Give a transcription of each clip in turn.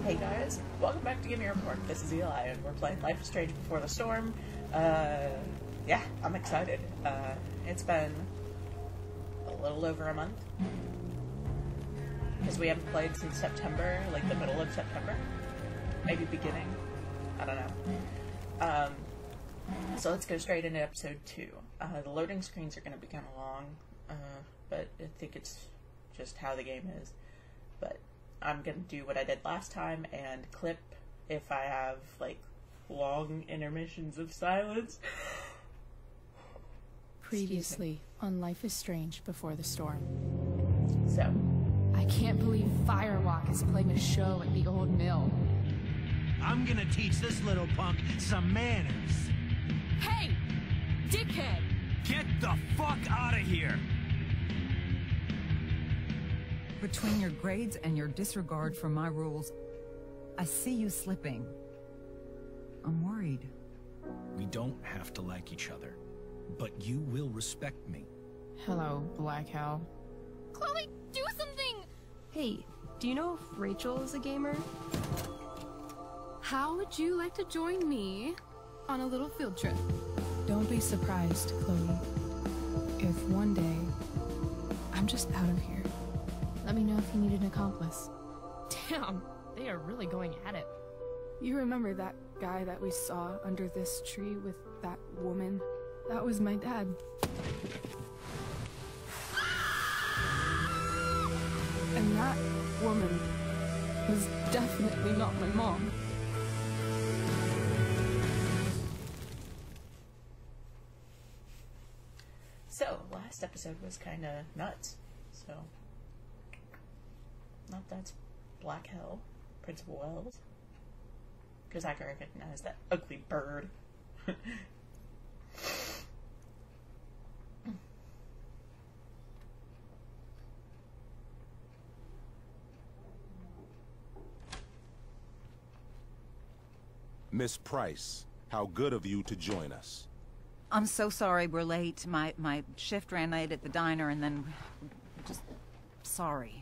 Hey guys, welcome back to GiveMeYourPork. This is Eli, and we're playing Life is Strange Before the Storm. Yeah, I'm excited. It's been a little over a month, because we haven't played since September, like the middle of September, maybe beginning, I don't know. So let's go straight into episode 2. The loading screens are going to be kind of long, but I think it's just how the game is. But I'm going to do what I did last time and clip if I have, like, long intermissions of silence. Previously on Life is Strange Before the Storm. So. I can't believe Firewalk is playing a show at the old mill. I'm gonna teach this little punk some manners. Hey! Dickhead! Get the fuck out of here! Between your grades and your disregard for my rules, I see you slipping. I'm worried. We don't have to like each other, but you will respect me. Hello, Black Hell. Chloe, do something! Hey, do you know if Rachel is a gamer? How would you like to join me on a little field trip? Don't be surprised, Chloe, if one day I'm just out of here. Let me know if you need an accomplice. Damn, they are really going at it. You remember that guy that we saw under this tree with that woman? That was my dad. And that woman was definitely not my mom. So, last episode was kind of nuts, so. Not that's Black Hell, Principal Wells. Because I can recognize that ugly bird. Miss Price, how good of you to join us. I'm so sorry we're late. My shift ran late at the diner and then... just... sorry.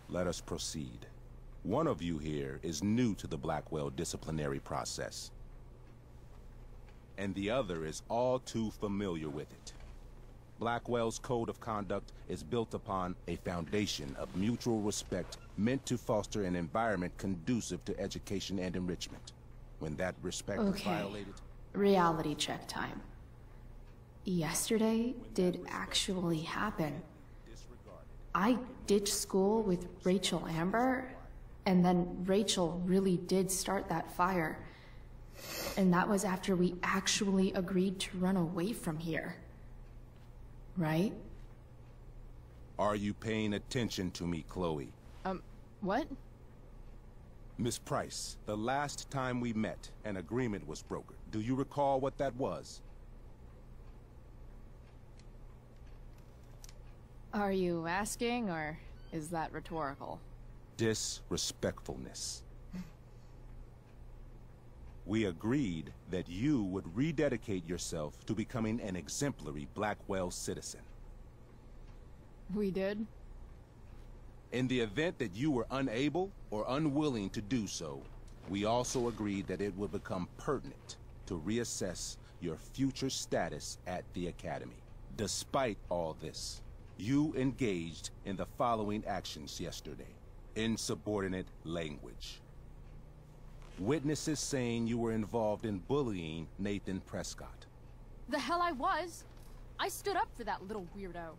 Let us proceed. One of you here is new to the Blackwell disciplinary process, and the other is all too familiar with it. Blackwell's code of conduct is built upon a foundation of mutual respect meant to foster an environment conducive to education and enrichment. When that respect is violated... Reality check time. Yesterday did actually happen. I ditched school with Rachel Amber, and then Rachel really did start that fire. And that was after we actually agreed to run away from here. Right? Are you paying attention to me, Chloe? What? Miss Price, the last time we met, an agreement was brokered. Do you recall what that was? Are you asking, or is that rhetorical? Disrespectfulness. We agreed that you would rededicate yourself to becoming an exemplary Blackwell citizen. We did? In the event that you were unable or unwilling to do so, we also agreed that it would become pertinent to reassess your future status at the Academy. Despite all this, you engaged in the following actions yesterday. Insubordinate language. Witnesses saying you were involved in bullying Nathan Prescott. The hell I was! I stood up for that little weirdo.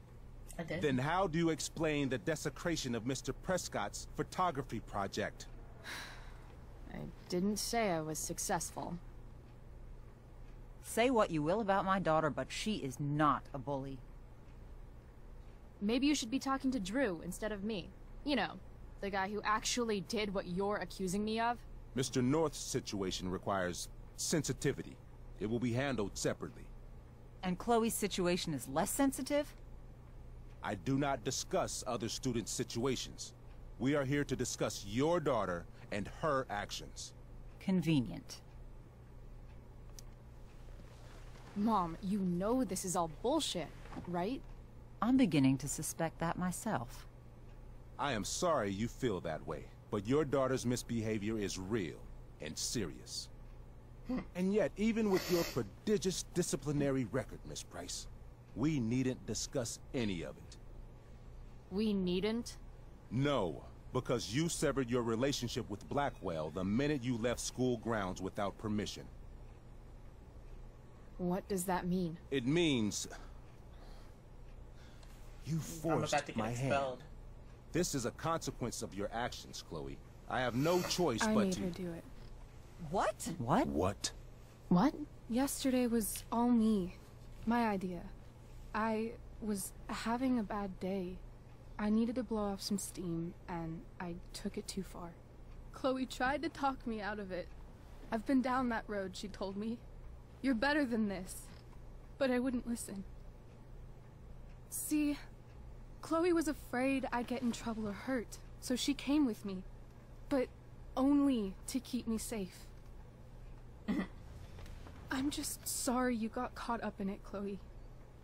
I did. Then how do you explain the desecration of Mr. Prescott's photography project? I didn't say I was successful. Say what you will about my daughter, but she is not a bully. Maybe you should be talking to Drew instead of me. You know, the guy who actually did what you're accusing me of. Mr. North's situation requires sensitivity. It will be handled separately. And Chloe's situation is less sensitive? I do not discuss other students' situations. We are here to discuss your daughter and her actions. Convenient. Mom, you know this is all bullshit, right? I'm beginning to suspect that myself. I am sorry you feel that way, but your daughter's misbehavior is real and serious. And yet, even with your prodigious disciplinary record, Miss Price, we needn't discuss any of it. We needn't? No, because you severed your relationship with Blackwell the minute you left school grounds without permission. What does that mean? It means... you I'm about forced to get my hand. expelled. This is a consequence of your actions, Chloe. I have no choice I but made to... her do it. What? What? What? What? Yesterday was all me. My idea. I was having a bad day. I needed to blow off some steam, and I took it too far. Chloe tried to talk me out of it. I've been down that road, she told me. You're better than this. But I wouldn't listen. See, Chloe was afraid I'd get in trouble or hurt, so she came with me. But only to keep me safe. I'm just sorry you got caught up in it, Chloe.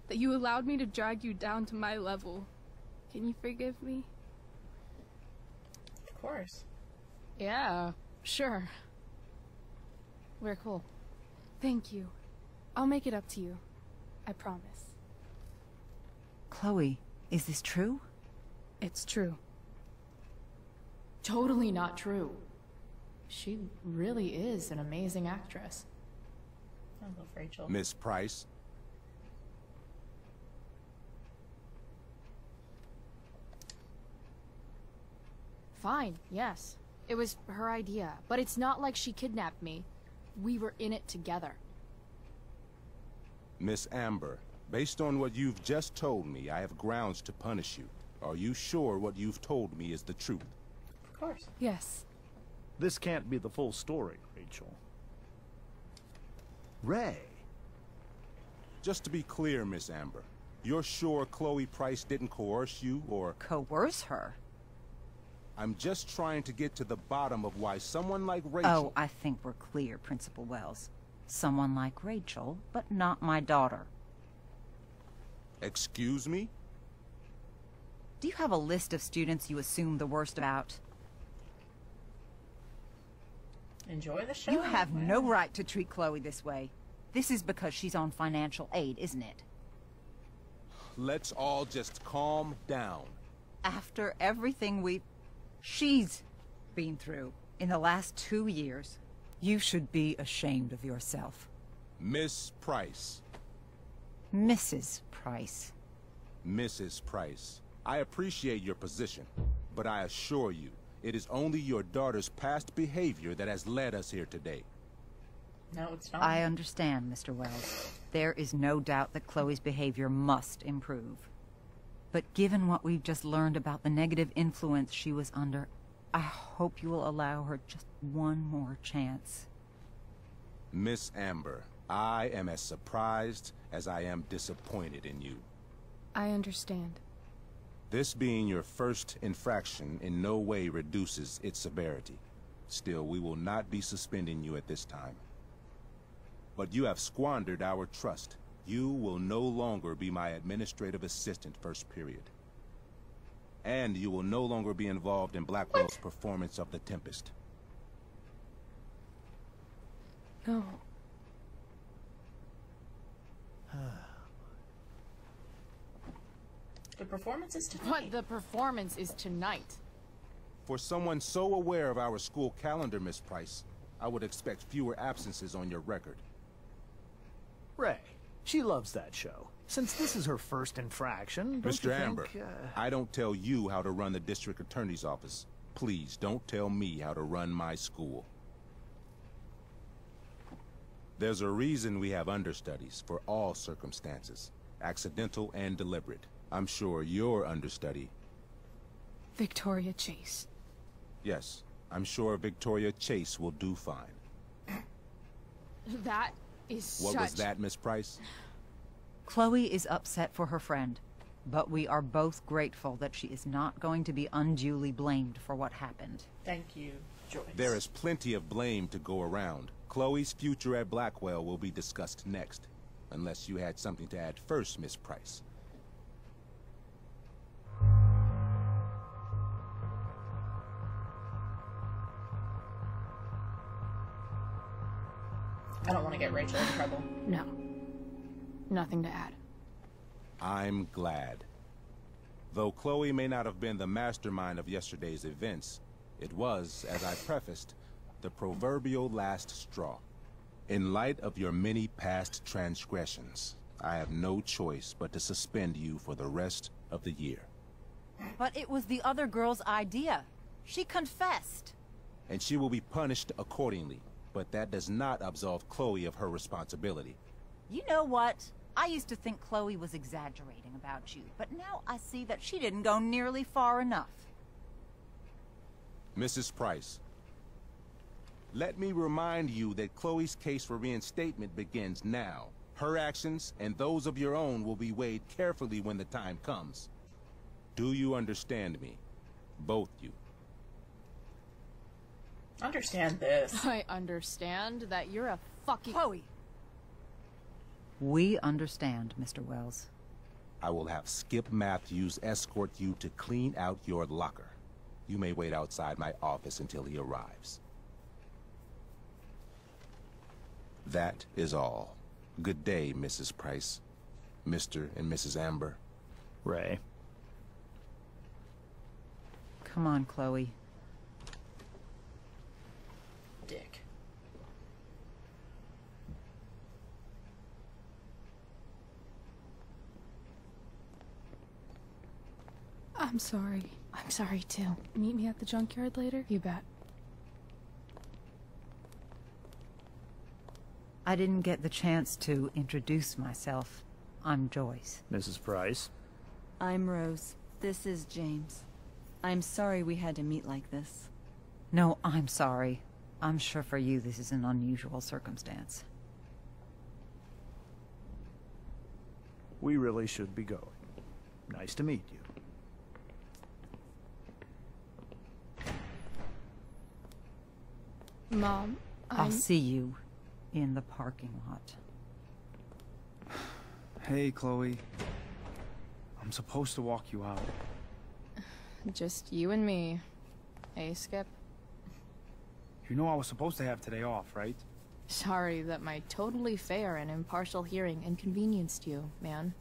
That you allowed me to drag you down to my level. Can you forgive me? Of course. Yeah, sure. We're cool. Thank you. I'll make it up to you. I promise. Chloe, is this true? It's true. Totally not true. She really is an amazing actress. I love Rachel. Miss Price? Fine, yes. It was her idea, but it's not like she kidnapped me. We were in it together. Miss Amber, based on what you've just told me, I have grounds to punish you. Are you sure what you've told me is the truth? Of course. Yes. This can't be the full story, Rachel. Ray. Just to be clear, Miss Amber, you're sure Chloe Price didn't coerce you, or... Coerce her? I'm just trying to get to the bottom of why someone like Rachel... Oh, I think we're clear, Principal Wells. Someone like Rachel, but not my daughter. Excuse me? Do you have a list of students you assume the worst about? Enjoy the show. You have no right to treat Chloe this way. This is because she's on financial aid, isn't it? Let's all just calm down. After everything she's been through in the last 2 years, you should be ashamed of yourself. Miss Price. Mrs. Price. Mrs. Price, I appreciate your position, but I assure you, it is only your daughter's past behavior that has led us here today. No, it's not. I understand, Mr. Wells. There is no doubt that Chloe's behavior must improve. But given what we've just learned about the negative influence she was under, I hope you will allow her just one more chance. Miss Amber, I am as surprised as I am disappointed in you. I understand. This being your first infraction in no way reduces its severity. Still, we will not be suspending you at this time. But you have squandered our trust. You will no longer be my administrative assistant first period. And you will no longer be involved in Blackwell's performance of The Tempest. No. The performance is tonight. What the performance is tonight. For someone so aware of our school calendar, Miss Price, I would expect fewer absences on your record. Ray. She loves that show. Since this is her first infraction, don't you Mr. think, Amber, I don't tell you how to run the district attorney's office. Please don't tell me how to run my school. There's a reason we have understudies for all circumstances, accidental and deliberate. I'm sure your understudy... Victoria Chase. Yes, I'm sure Victoria Chase will do fine. That is What was that, Miss Price? Chloe is upset for her friend, but we are both grateful that she is not going to be unduly blamed for what happened. Thank you, Joyce. There is plenty of blame to go around. Chloe's future at Blackwell will be discussed next, unless you had something to add first, Miss Price. I don't want to get Rachel in trouble. No. Nothing to add. I'm glad. Though Chloe may not have been the mastermind of yesterday's events, it was, as I prefaced, the proverbial last straw. In light of your many past transgressions, I have no choice but to suspend you for the rest of the year. But it was the other girl's idea. She confessed. And she will be punished accordingly, but that does not absolve Chloe of her responsibility. You know what? I used to think Chloe was exaggerating about you, but now I see that she didn't go nearly far enough. Mrs. Price, let me remind you that Chloe's case for reinstatement begins now. Her actions and those of your own will be weighed carefully when the time comes. Do you understand me? Both you. Understand this. I understand that you're a fucking... Chloe! We understand, Mr. Wells. I will have Skip Matthews escort you to clean out your locker. You may wait outside my office until he arrives. That is all. Good day, Mrs. Price. Mr. and Mrs. Amber. Ray. Come on, Chloe. Dick. I'm sorry. I'm sorry too. Meet me at the junkyard later? You bet. I didn't get the chance to introduce myself. I'm Joyce. Mrs. Price. I'm Rose. This is James. I'm sorry we had to meet like this. No, I'm sorry. I'm sure for you this is an unusual circumstance. We really should be going. Nice to meet you. Mom, I'll see you in the parking lot. Hey, Chloe. I'm supposed to walk you out. Just you and me. Hey, Skip. You know I was supposed to have today off, right? Sorry that my totally fair and impartial hearing inconvenienced you, man.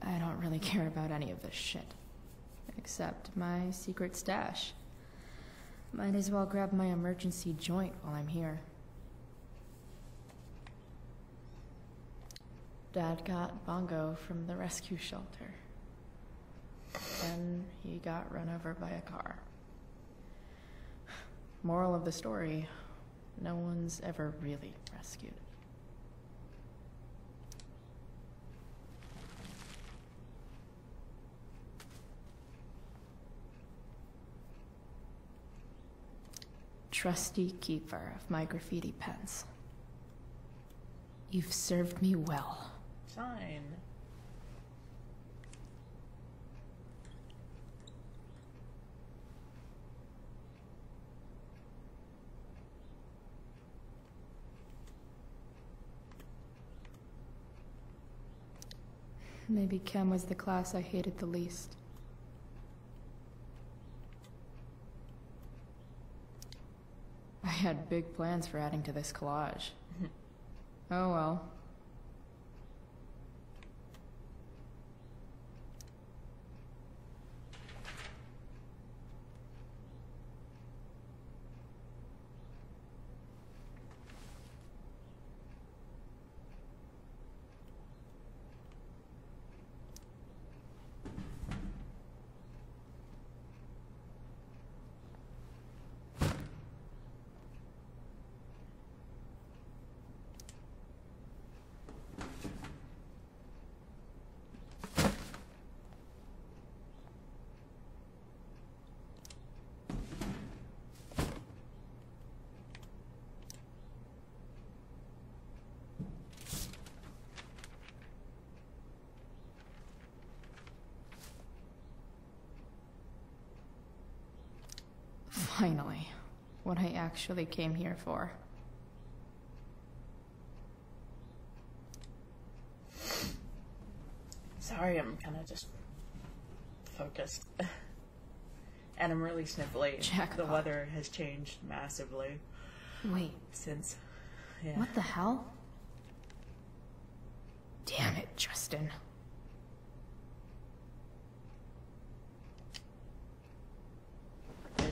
I don't really care about any of this shit. Except my secret stash. Might as well grab my emergency joint while I'm here. Dad got Bongo from the rescue shelter. Then he got run over by a car. Moral of the story, no one's ever really rescued. Trusty keeper of my graffiti pens. You've served me well. Sign. Maybe chem was the class I hated the least. I had big plans for adding to this collage. Oh well. Finally, what I actually came here for. Sorry, I'm kind of just focused. And I'm really sniffly. Jackpot. The weather has changed massively. Wait. Since, yeah. What the hell? Damn it, Justin. Bitch.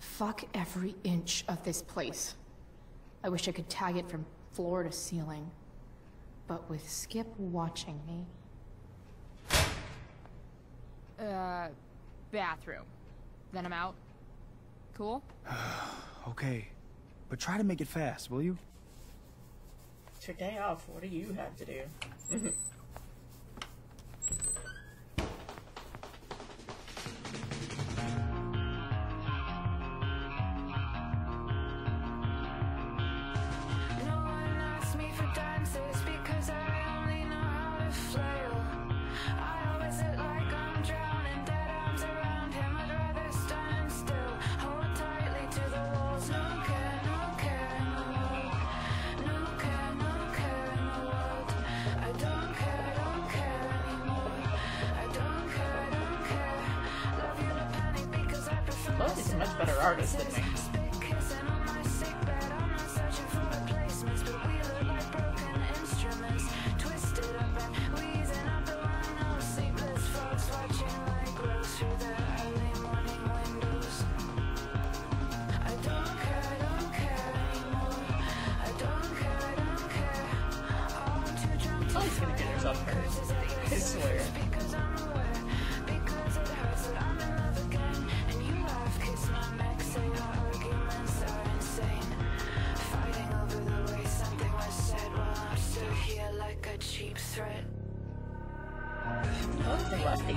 Fuck every inch of this place. I wish I could tag it from floor to ceiling. But with Skip watching me... Bathroom. Then I'm out. Cool? Okay, but try to make it fast, will you? It's your day off. What do you have to do? He's a much better artist than me. Oh, he's gonna get herself hurt. I swear. Oh, they lost it.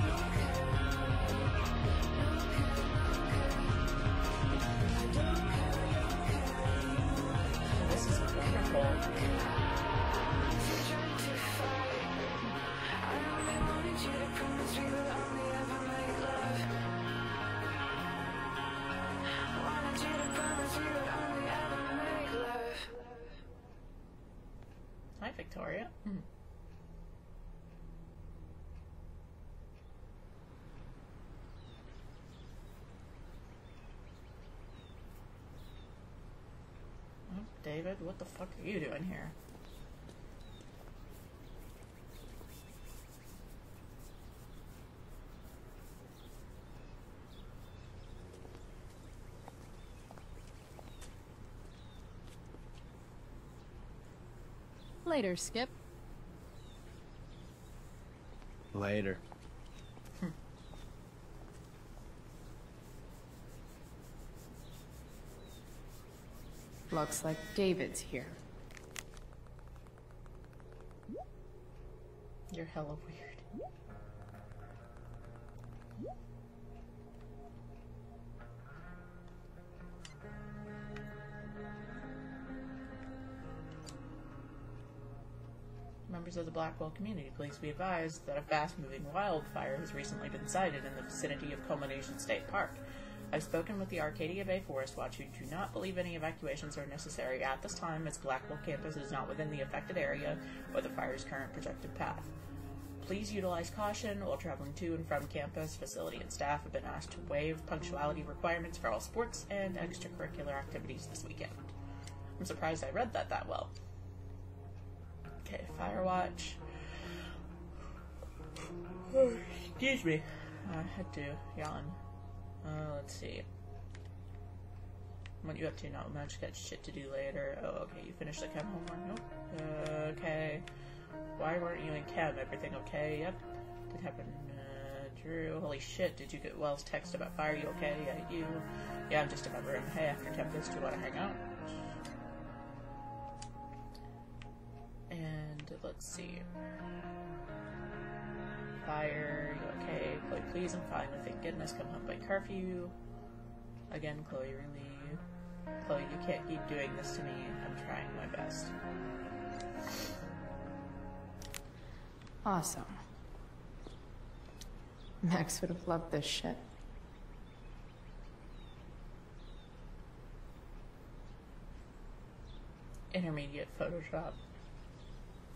This is wonderful. Hi, Victoria. David, what the fuck are you doing here? Later, Skip. Later. Looks like David's here. You're hella weird. Members of the Blackwell community, please be advised that a fast-moving wildfire has recently been sighted in the vicinity of Culmination State Park. I've spoken with the Arcadia Bay Forest Watch, who do not believe any evacuations are necessary at this time, as Blackwell campus is not within the affected area or the fire's current projected path. Please utilize caution while traveling to and from campus. Facility and staff have been asked to waive punctuality requirements for all sports and extracurricular activities this weekend. I'm surprised I read that well. Okay, Fire Watch. Excuse me. I had to yawn. Let's see. What you up to? Not much. Got shit to do later. Oh, okay. You finished the chem homework? Nope. Okay. Why weren't you in chem? Everything okay? Yep. Did happen. Drew. Holy shit. Did you get Wells' text about fire? You okay? Yeah, you. Yeah, I'm just in my room. Hey, after Tempest, do you want to hang out? And let's see. Fire, you okay? Chloe, please, I'm fine. Thank goodness. Come home by curfew. Again, Chloe, really? Chloe, you can't keep doing this to me. I'm trying my best. Awesome. Max would have loved this shit. Intermediate Photoshop.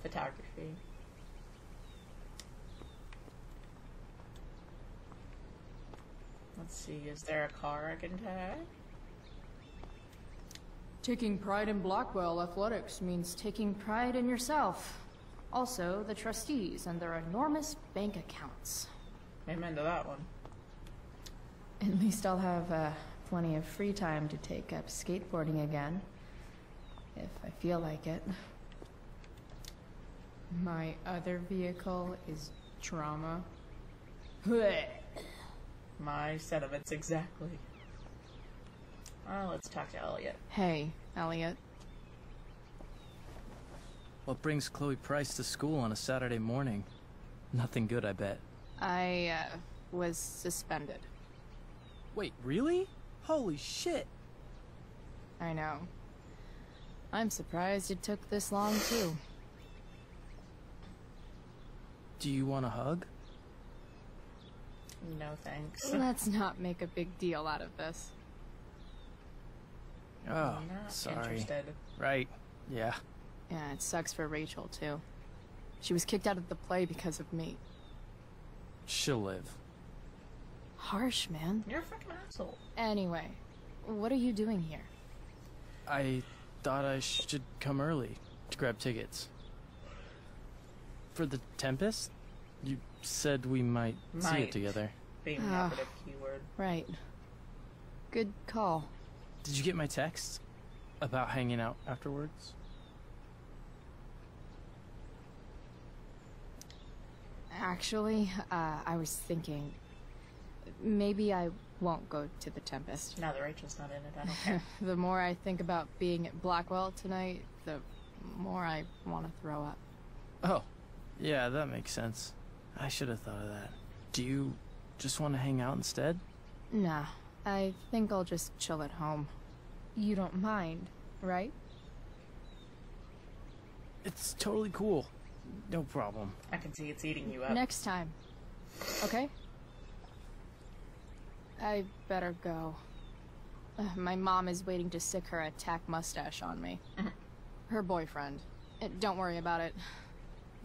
Photography. Let's see, is there a car I can tag? Taking pride in Blackwell athletics means taking pride in yourself. Also, the trustees and their enormous bank accounts. Amen to that one. At least I'll have plenty of free time to take up skateboarding again. If I feel like it. My other vehicle is trauma. My sentiments exactly. Let's talk to Elliot. Hey, Elliot. What brings Chloe Price to school on a Saturday morning? Nothing good, I bet. I, was suspended. Wait, really? Holy shit! I know. I'm surprised it took this long, too. Do you want a hug? No thanks. Let's not make a big deal out of this. Oh, Not sorry. interested. Right, yeah. Yeah, it sucks for Rachel, too. She was kicked out of the play because of me. She'll live. Harsh, man. You're a freaking asshole. Anyway, what are you doing here? I thought I should come early to grab tickets. For the Tempest? You said we might see it together. Being the operative keyword. Right. Good call. Did you get my text? About hanging out afterwards? Actually, I was thinking... maybe I won't go to the Tempest. Now that Rachel's not in it, I don't care. The more I think about being at Blackwell tonight, the more I want to throw up. Oh, yeah, that makes sense. I should have thought of that. Do you just want to hang out instead? Nah, I think I'll just chill at home. You don't mind, right? It's totally cool. No problem. I can see it's eating you up. Next time. Okay? I better go. My mom is waiting to sick her attack mustache on me. Her boyfriend. Don't worry about it.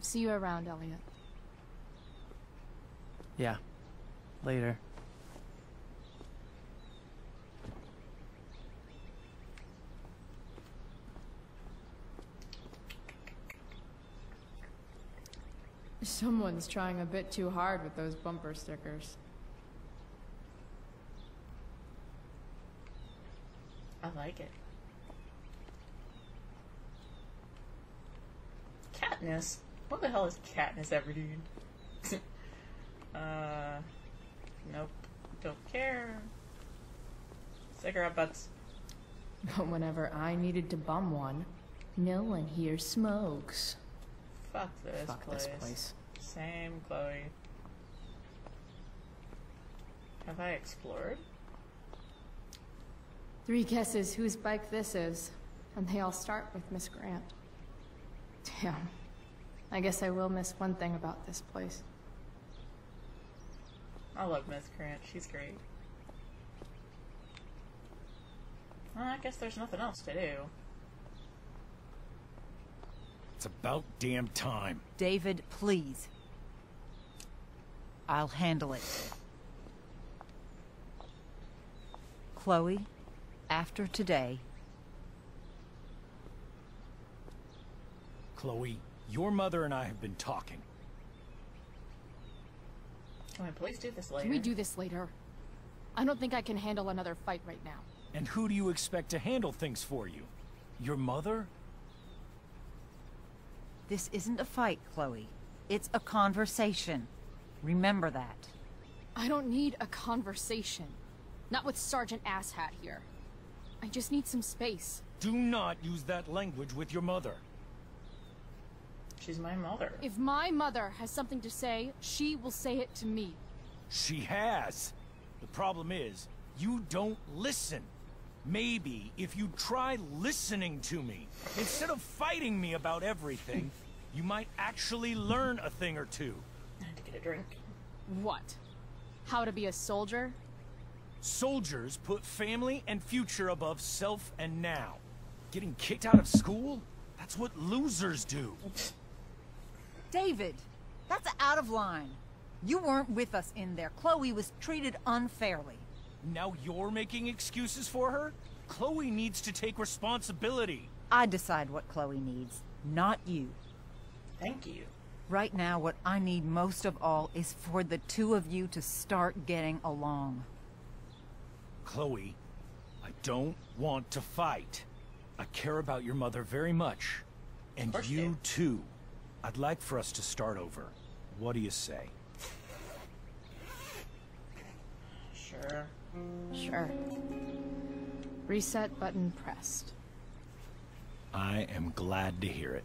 See you around, Elliot. Yeah. Later. Someone's trying a bit too hard with those bumper stickers. I like it. Katniss? What the hell is Katniss ever doing? Nope. Don't care. Cigarette butts. But whenever I needed to bum one, no one here smokes. Fuck this Fuck place. this place. Same, Chloe. Have I explored? 3 guesses whose bike this is, and they all start with Miss Grant. Damn. I guess I will miss one thing about this place. I love Miss Grant. She's great. Well, I guess there's nothing else to do. It's about damn time. David, please. I'll handle it. Chloe, after today... Chloe, your mother and I have been talking. Can we please do this later? Can we do this later? I don't think I can handle another fight right now. And who do you expect to handle things for you? Your mother? This isn't a fight, Chloe. It's a conversation. Remember that. I don't need a conversation. Not with Sergeant Asshat here. I just need some space. Do not use that language with your mother. She's my mother. If my mother has something to say, she will say it to me. She has. The problem is, you don't listen. Maybe if you try listening to me, instead of fighting me about everything, you might actually learn a thing or two. I had to get a drink. What? How to be a soldier? Soldiers put family and future above self and now. Getting kicked out of school? That's what losers do. David, that's out of line. You weren't with us in there. Chloe was treated unfairly. Now you're making excuses for her? Chloe needs to take responsibility. I decide what Chloe needs, not you. Thank you. Right now, what I need most of all is for the two of you to start getting along. Chloe, I don't want to fight. I care about your mother very much. And you too. I'd like for us to start over. What do you say? Sure. Sure. Reset button pressed. I am glad to hear it.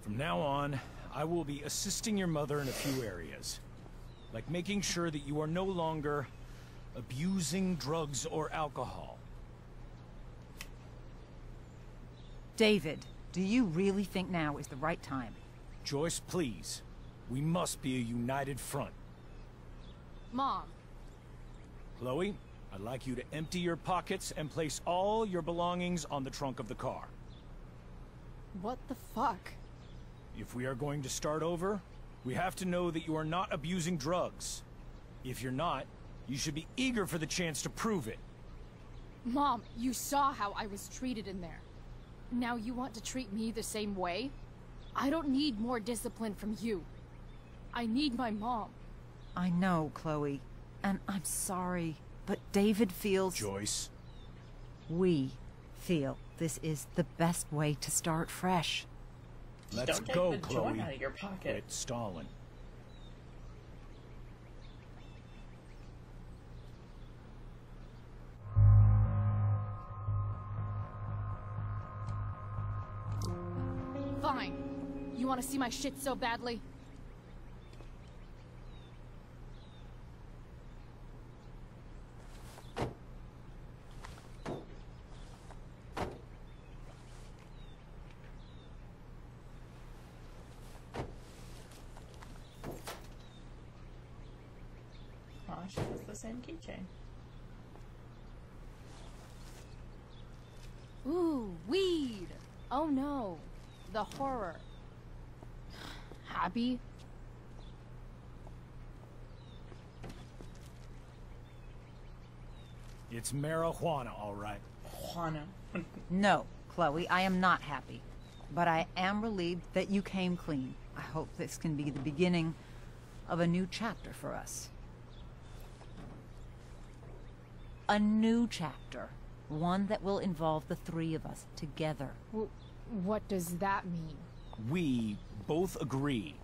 From now on, I will be assisting your mother in a few areas. Like making sure that you are no longer abusing drugs or alcohol. David, do you really think now is the right time? Joyce, please. We must be a united front. Mom. Chloe, I'd like you to empty your pockets and place all your belongings on the trunk of the car. What the fuck? If we are going to start over, we have to know that you are not abusing drugs. If you're not, you should be eager for the chance to prove it. Mom, you saw how I was treated in there. Now you want to treat me the same way? I don't need more discipline from you. I need my mom. I know, Chloe, and I'm sorry, but David feels... Joyce. We feel this is the best way to start fresh. Let's Don't go, take the Chloe. joint out of your pocket. Quit stalling. Fine. You want to see my shit so badly? Oh, she has the same keychain. Ooh, weed! Oh no. The horror. Happy? It's marijuana, all right. Juana. No, Chloe, I am not happy. But I am relieved that you came clean. I hope this can be the beginning of a new chapter for us. A new chapter. One that will involve the three of us together. What does that mean? We both agree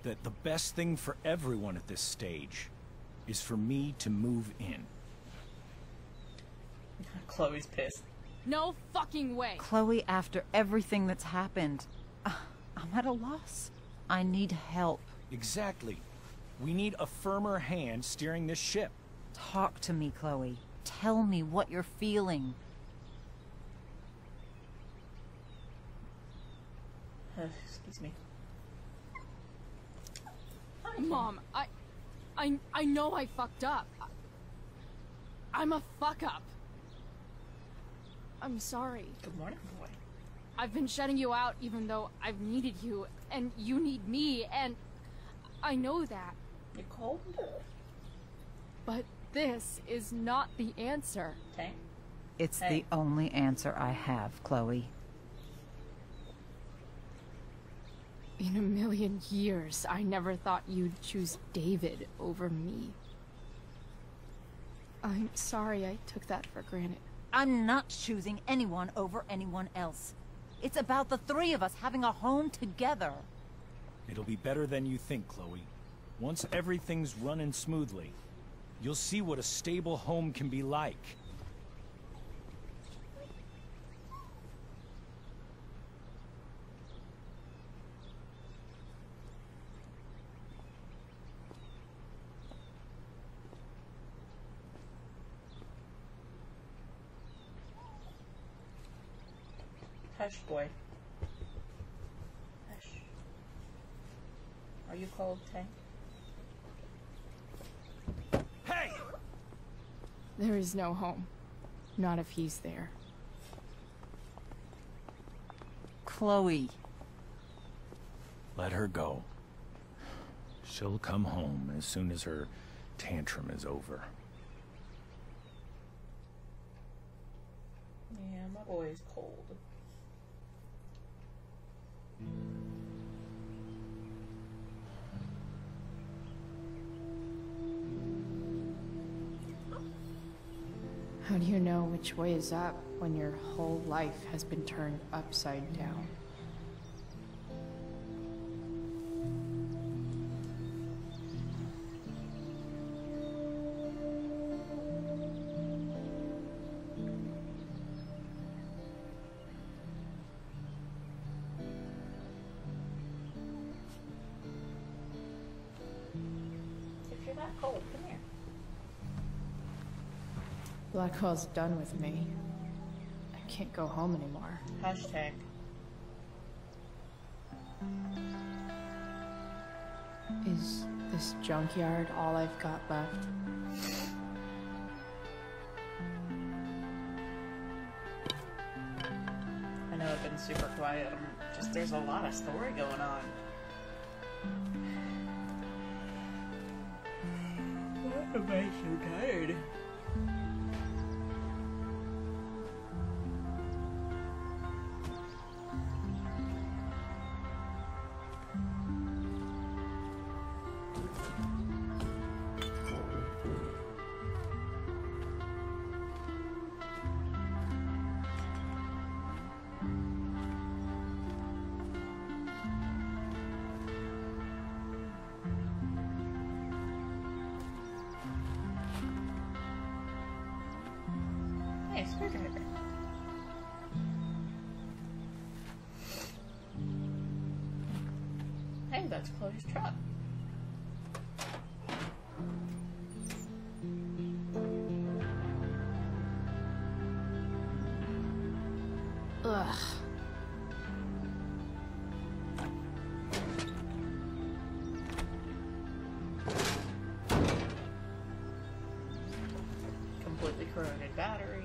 that the best thing for everyone at this stage is for me to move in. Chloe's pissed. No fucking way! Chloe, after everything that's happened, I'm at a loss. I need help. Exactly. We need a firmer hand steering this ship. Talk to me, Chloe. Tell me what you're feeling. Excuse me. Mom, I know I fucked up. I'm a fuck up. I'm sorry. Good morning, boy. I've been shutting you out even though I've needed you, and you need me, and I know that. You're cold? But this is not the answer. Okay. It's the only answer I have, Chloe. In a million years, I never thought you'd choose David over me. I'm sorry I took that for granted. I'm not choosing anyone over anyone else. It's about the three of us having a home together. It'll be better than you think, Chloe. Once everything's running smoothly, you'll see what a stable home can be like. Hush, boy. Hush. Are you cold, Tay? Hey! There is no home. Not if he's there. Chloe. Let her go. She'll come home as soon as her tantrum is over. Yeah, my boy's cold. How do you know which way is up when your whole life has been turned upside down? If you're that cold, come here. Blackwell's done with me. I can't go home anymore. Hashtag. Is this junkyard all I've got left? I know I've been super quiet. There's a lot of story going on. Why am I so tired? Hey, screwdriver. Hey, that's Chloe's truck. Ugh. Completely corroded battery.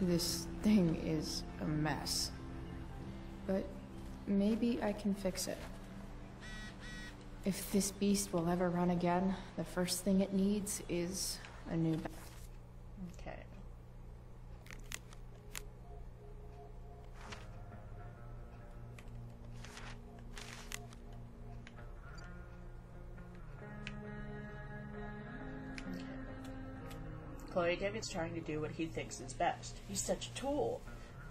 This thing is a mess. But maybe I can fix it. If this beast will ever run again, the first thing it needs is a new battery. Okay. Chloe, David's trying to do what he thinks is best. He's such a tool.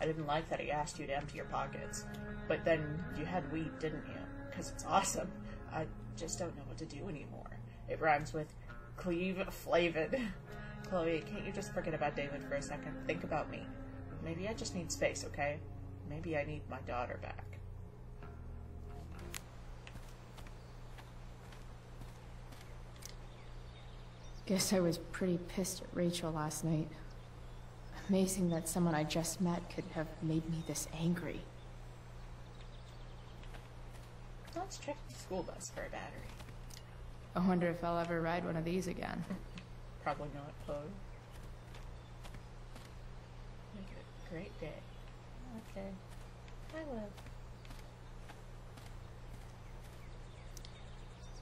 I didn't like that he asked you to empty your pockets. But then you had weed, didn't you? Because it's awesome. I just don't know what to do anymore. It rhymes with cleave flavin. Chloe, can't you just forget about David for a second? Think about me. Maybe I just need space, okay? Maybe I need my daughter back. Guess I was pretty pissed at Rachel last night. Amazing that someone I just met could have made me this angry. Let's check the school bus for a battery. I wonder if I'll ever ride one of these again. Probably not, Chloe. Make it a great day. Okay. I will.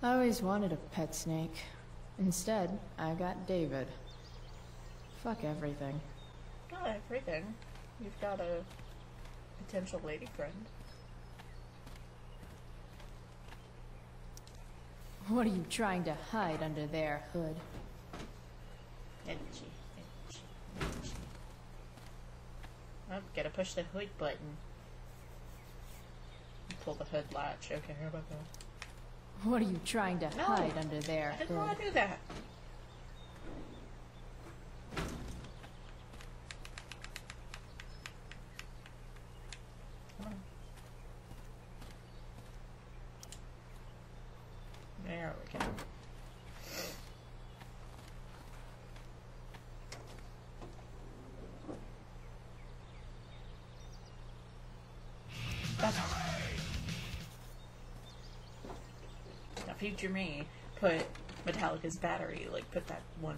I always wanted a pet snake. Instead, I got David. Fuck everything. Not everything. You've got a potential lady friend. What are you trying to hide under there, Hood? Itchy, itchy, itchy. Oh, gotta push the hood button. Pull the hood latch. Okay, how about that? What are you trying to hide under there, I didn't Hood? want to do that. Come on. There we go. That's now, future me, put Metallica's battery, like, put that one...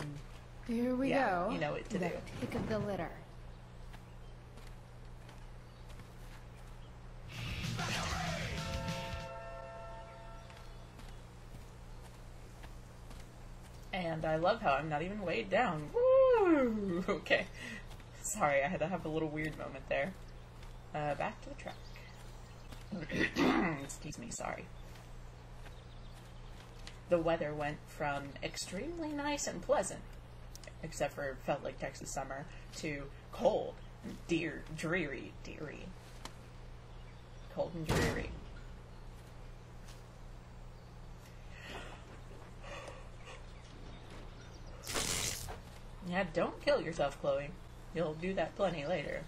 Here we go. You know what to the do. pick of the litter. And I love how I'm not even weighed down. Woo! Ooh, okay. Sorry, I had to have a little weird moment there. Back to the truck. Excuse me, sorry. The weather went from extremely nice and pleasant, except for it felt like Texas summer, to cold and dreary. Cold and dreary. Yeah, don't kill yourself, Chloe. You'll do that plenty later.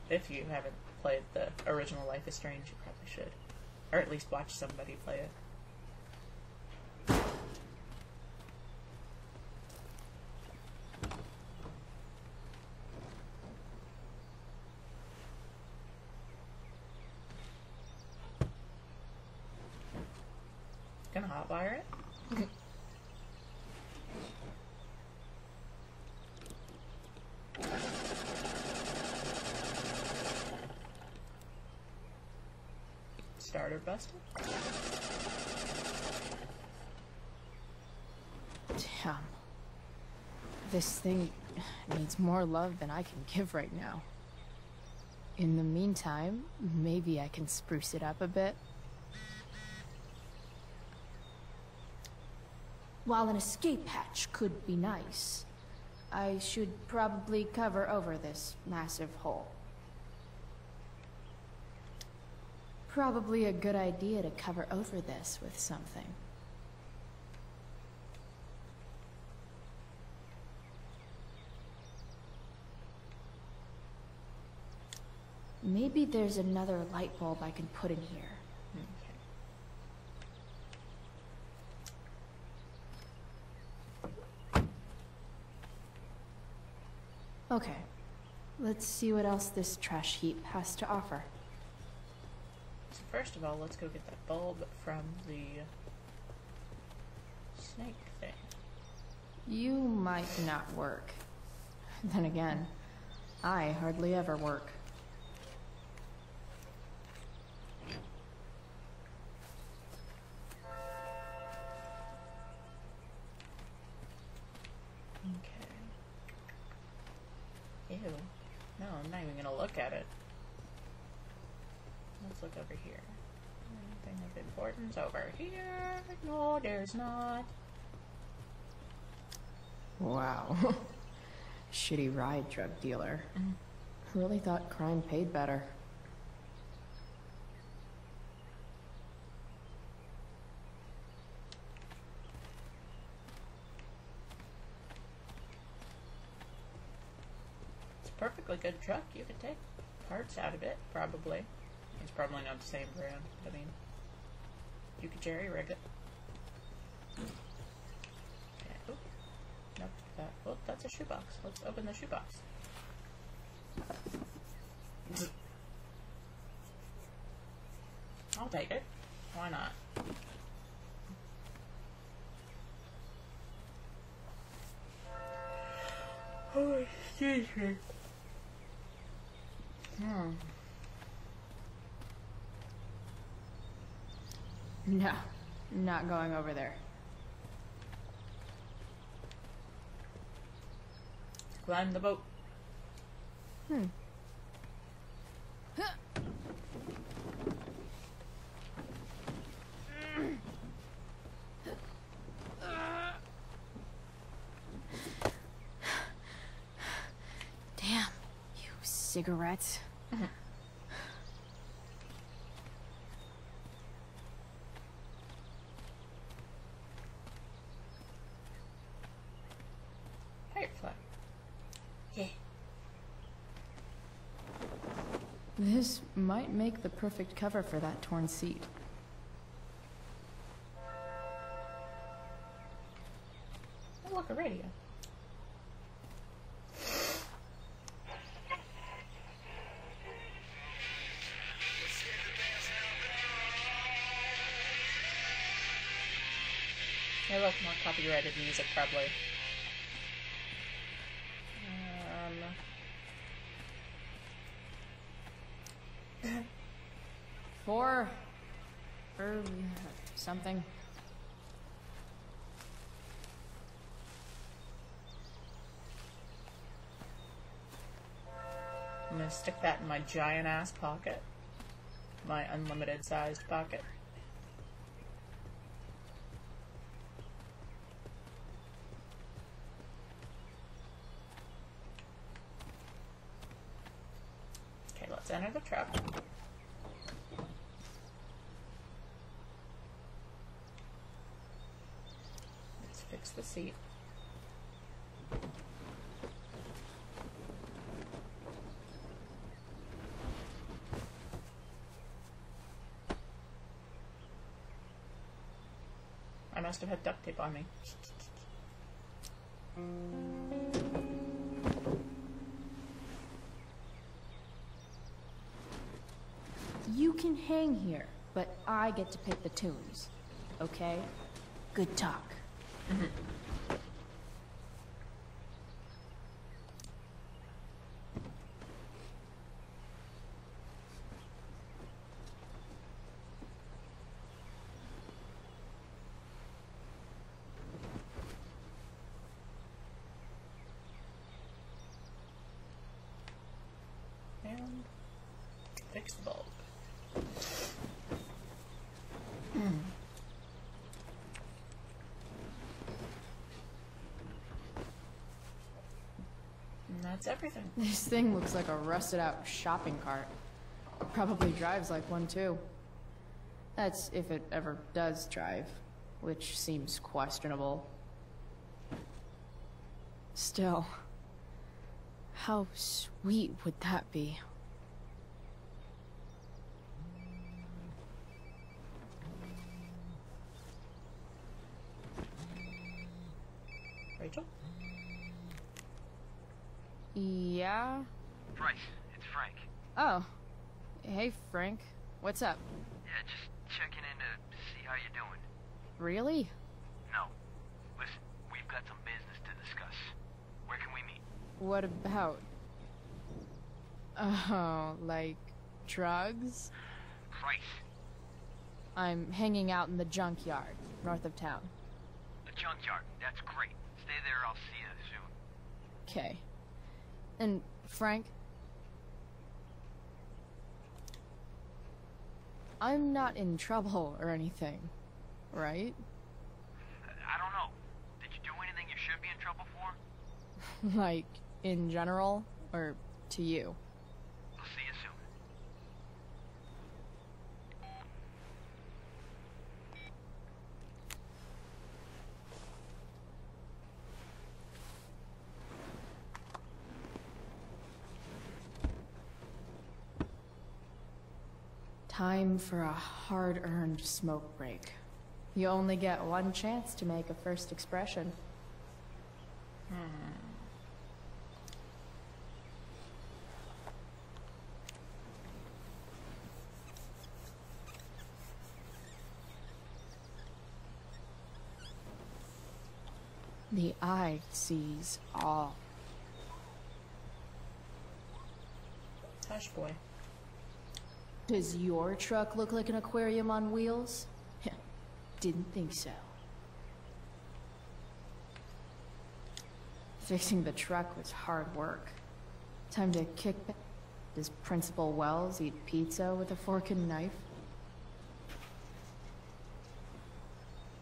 If you haven't played the original Life is Strange, you probably should. Or at least watch somebody play it. Gonna hotwire it? Starter busted? Damn. This thing needs more love than I can give right now. In the meantime, maybe I can spruce it up a bit. While an escape hatch could be nice, I should probably cover over this massive hole. Probably a good idea to cover over this with something. Maybe there's another light bulb I can put in here. Okay, let's see what else this trash heap has to offer. So first of all, let's go get that bulb from the snake thing. You might not work. Then again, I hardly ever work. Ew. No, I'm not even gonna look at it. Let's look over here. Anything of importance over here? No, there's not. Wow. Shitty ride drug dealer. Really thought crime paid better. Perfectly good truck. You could take parts out of it, probably. It's probably not the same brand. I mean, you could jerry rig it. Okay. Oh, nope. Oh, that's a shoebox. Let's open the shoebox. I'll take it. Why not? Oh, excuse me. No, not going over there. Climb the boat. Damn, you cigarettes. Firefly. Yeah. This might make the perfect cover for that torn seat. Oh, look, a radio. I love more copyrighted music, probably. Or something. I'm gonna stick that in my giant ass pocket. My unlimited sized pocket. Okay, let's enter the truck. Let's fix the seat. I must have had duct tape on me. You can hang here, but I get to pick the tunes. Okay? Good talk. And fix the bulb. And that's everything. This thing looks like a rusted out shopping cart. Probably drives like one too. That's if it ever does drive, which seems questionable. Still, how sweet would that be? Rachel? Yeah? Bryce, it's Frank. Oh. Hey, Frank. What's up? Yeah, just checking in to see how you're doing. Really? No. Listen, we've got some business to discuss. Where can we meet? What about? Oh, like drugs? Bryce. I'm hanging out in the junkyard, north of town. The junkyard. That's great. Stay there, I'll see you soon. Okay. And, Frank? I'm not in trouble or anything, right? I don't know. Did you do anything you should be in trouble for? Like, in general, or to you? I'll see you soon. Time for a hard-earned smoke break. You only get one chance to make a first expression. The eye sees all. Hush, boy. Does your truck look like an aquarium on wheels? Didn't think so. Fixing the truck was hard work. Time to kick back. Does Principal Wells eat pizza with a fork and knife?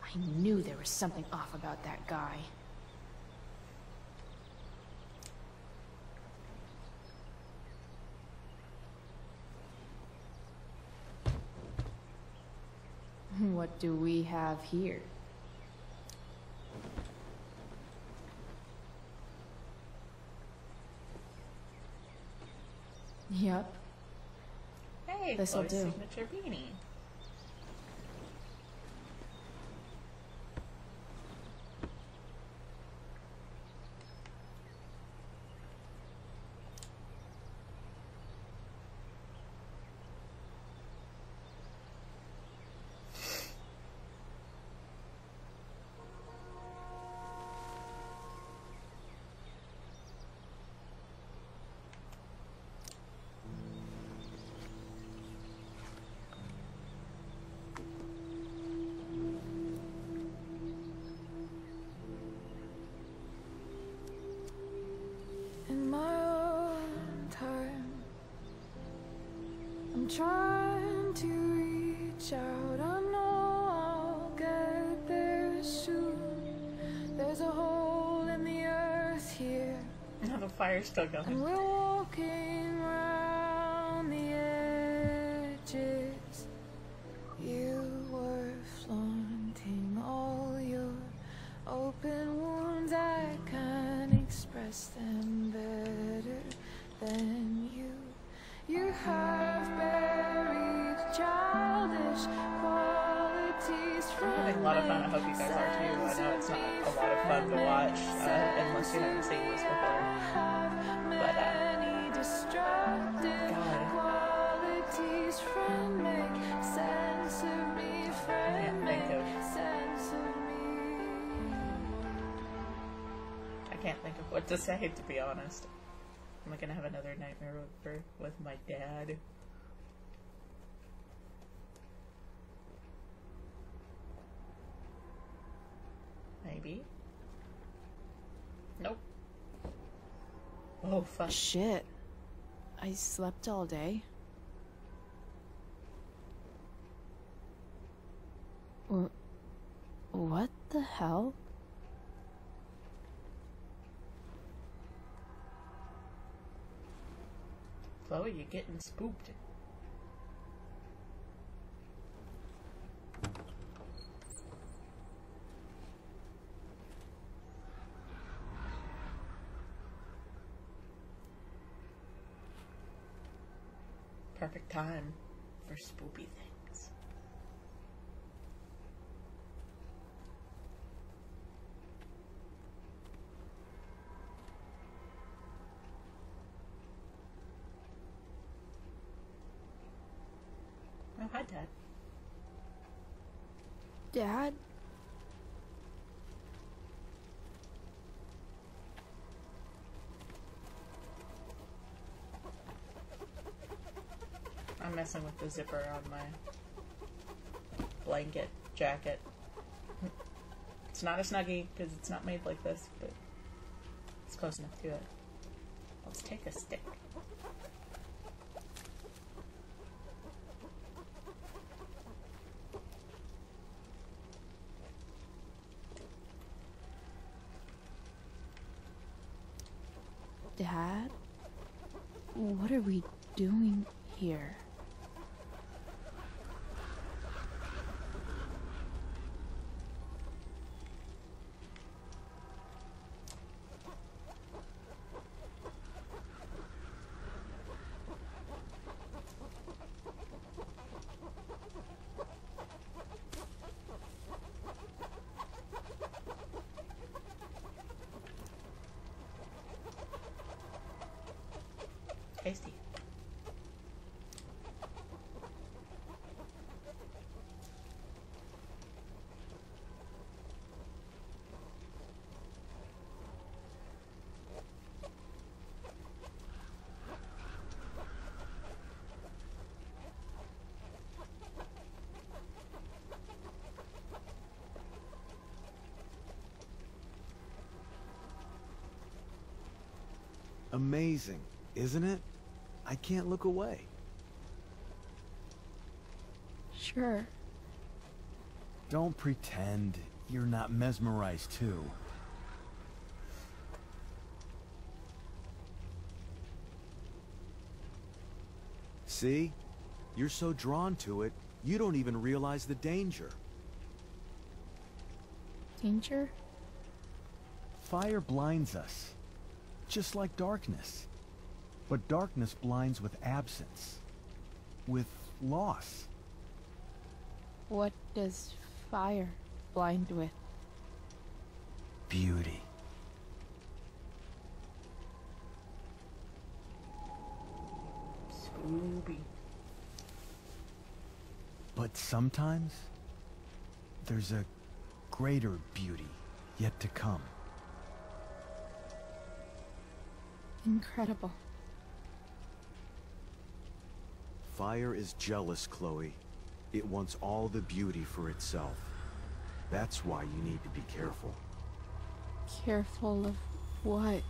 I knew there was something off about that guy. What do we have here? Yep. Hey, This'll Chloe's do. signature beanie. I'm trying to reach out, I know I'll get there soon. There's a hole in the earth here. Now the fire's still going. And we're walking around the edges. You were flaunting all your open wounds. I can't express them better than you. You have buried childish qualities from I'm having a lot of fun. I hope you guys are too. I know it's not a lot of fun to watch unless you haven't seen this before. But I can't think of what to say, to be honest. Am I gonna have another nightmare with my dad? Maybe. Nope. Oh, fuck. Shit. I slept all day. What the hell? Chloe, you're getting spooked. Perfect time for spoopy things. Oh, hi, Dad. Dad? I'm messing with the zipper on my blanket jacket. It's not a Snuggie because it's not made like this, but it's close enough to it. Let's take a stick. Dad? What are we doing here? Tasty. Amazing, isn't it? I can't look away. Sure. Don't pretend you're not mesmerized too. See? You're so drawn to it, you don't even realize the danger. Danger? Fire blinds us, just like darkness. But darkness blinds with absence, with loss. What does fire blind with? Beauty. Scooby. But sometimes, there's a greater beauty yet to come. Incredible. Fire is jealous, Chloe. It wants all the beauty for itself. That's why you need to be careful. Careful of what?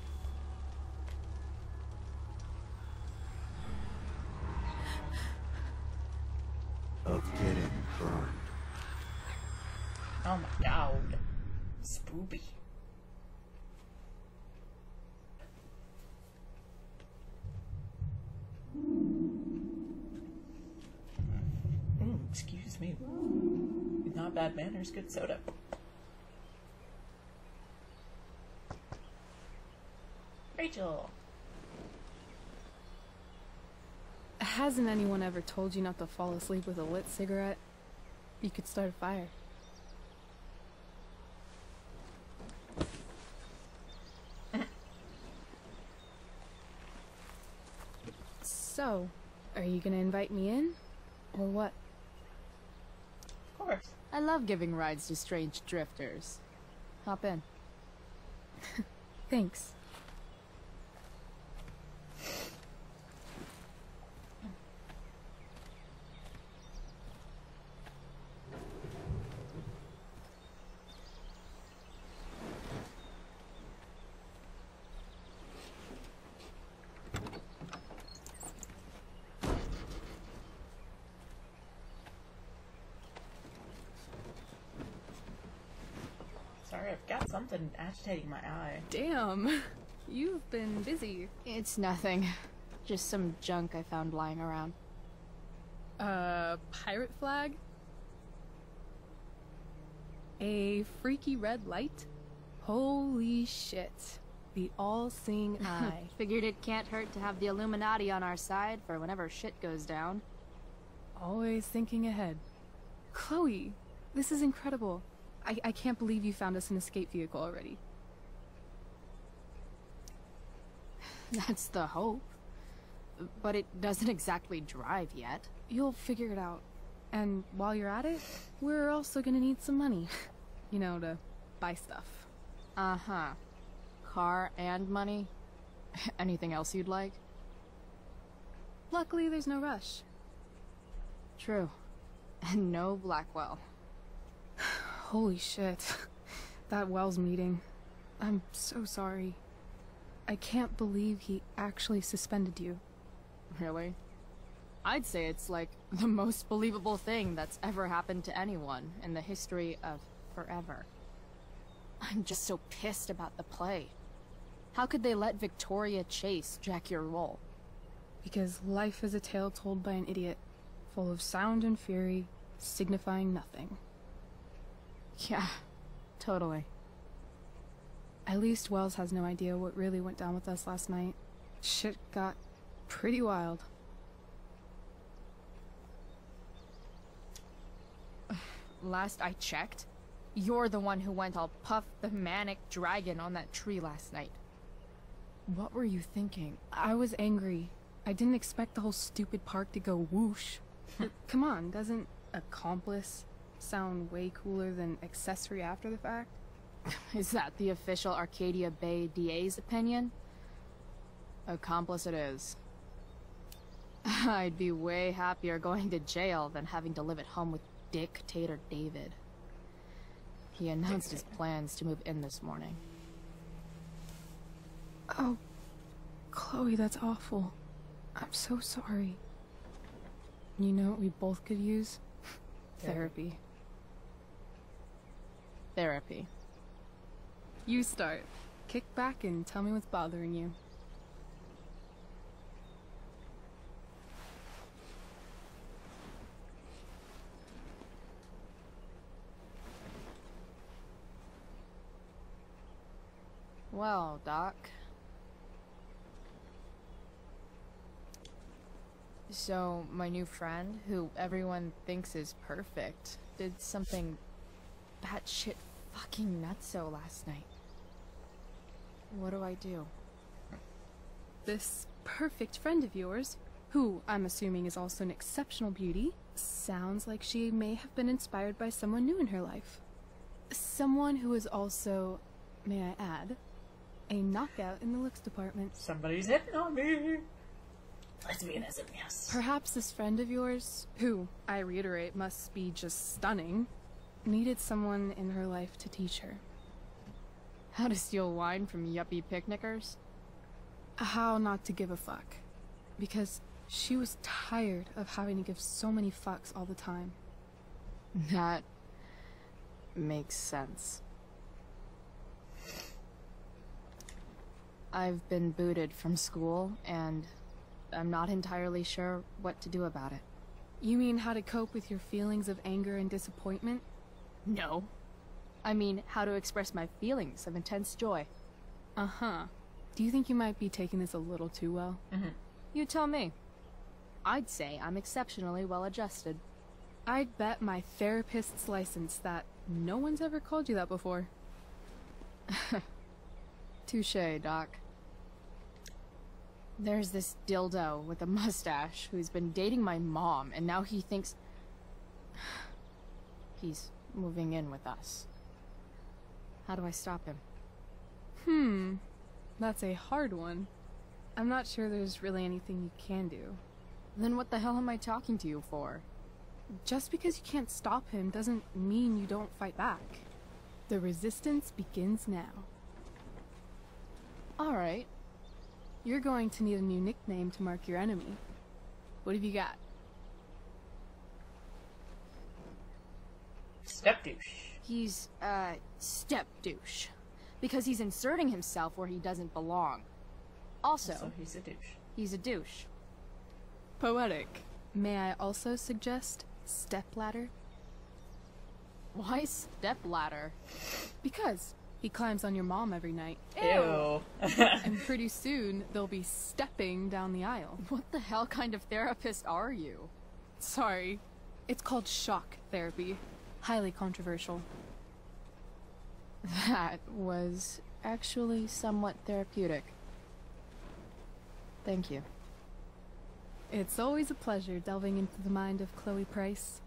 Booby. Excuse me. Not bad manners, good soda. Rachel. Hasn't anyone ever told you not to fall asleep with a lit cigarette? You could start a fire. So, are you gonna invite me in? Or what? Of course. I love giving rides to strange drifters. Hop in. Thanks. Sorry, I've got something agitating my eye. Damn. You've been busy. It's nothing. Just some junk I found lying around. Pirate flag? A freaky red light? Holy shit. The all-seeing eye. Figured it can't hurt to have the Illuminati on our side for whenever shit goes down. Always thinking ahead. Chloe, this is incredible. I can't believe you found us an escape vehicle already. That's the hope. But it doesn't exactly drive yet. You'll figure it out. And while you're at it, we're also gonna need some money. You know, to buy stuff. Uh-huh. Car and money? Anything else you'd like? Luckily, there's no rush. True. And no Blackwell. Holy shit. That Wells meeting. I'm so sorry. I can't believe he actually suspended you. Really? I'd say it's like the most believable thing that's ever happened to anyone in the history of forever. I'm just so pissed about the play. How could they let Victoria Chase jack your role? Because life is a tale told by an idiot, full of sound and fury, signifying nothing. Yeah, totally. At least Wells has no idea what really went down with us last night. Shit got pretty wild. Last I checked, you're the one who went all Puff the Manic Dragon on that tree last night. What were you thinking? I was angry. I didn't expect the whole stupid park to go whoosh. Come on, doesn't accomplice sound way cooler than accessory after the fact? Is that the official Arcadia Bay DA's opinion? Accomplice it is. I'd be way happier going to jail than having to live at home with Dictator David. He announced his plans to move in this morning. Oh, Chloe, that's awful. I'm so sorry. You know what we both could use? Therapy. Therapy. You start. Kick back and tell me what's bothering you. Well, Doc. So, my new friend, who everyone thinks is perfect, did something batshit fucking nutso last night. What do I do? This perfect friend of yours, who I'm assuming is also an exceptional beauty, sounds like she may have been inspired by someone new in her life. Someone who is also, may I add, a knockout in the looks department. Somebody's hitting on me. Lesbianism, yes. Perhaps this friend of yours, who, I reiterate, must be just stunning, needed someone in her life to teach her. How to steal wine from yuppie picnickers? How not to give a fuck. Because she was tired of having to give so many fucks all the time. That makes sense. I've been booted from school, and I'm not entirely sure what to do about it. You mean how to cope with your feelings of anger and disappointment? No. I mean, how to express my feelings of intense joy. Uh-huh. Do you think you might be taking this a little too well? You tell me. I'd say I'm exceptionally well adjusted. I'd bet my therapist's license that no one's ever called you that before. Touché, Doc. There's this dildo with a mustache who's been dating my mom, and now he thinks he's moving in with us. How do I stop him? That's a hard one. I'm not sure there's really anything you can do. Then what the hell am I talking to you for? Just because you can't stop him doesn't mean you don't fight back. The resistance begins now. Alright. You're going to need a new nickname to mark your enemy. What have you got? Step douche. He's, step douche. Because he's inserting himself where he doesn't belong. Also, he's a douche. He's a douche. Poetic. May I also suggest stepladder? Why stepladder? Because he climbs on your mom every night. Ew. And pretty soon, they'll be stepping down the aisle. What the hell kind of therapist are you? Sorry. It's called shock therapy. Highly controversial. That was actually somewhat therapeutic. Thank you. It's always a pleasure delving into the mind of Chloe Price.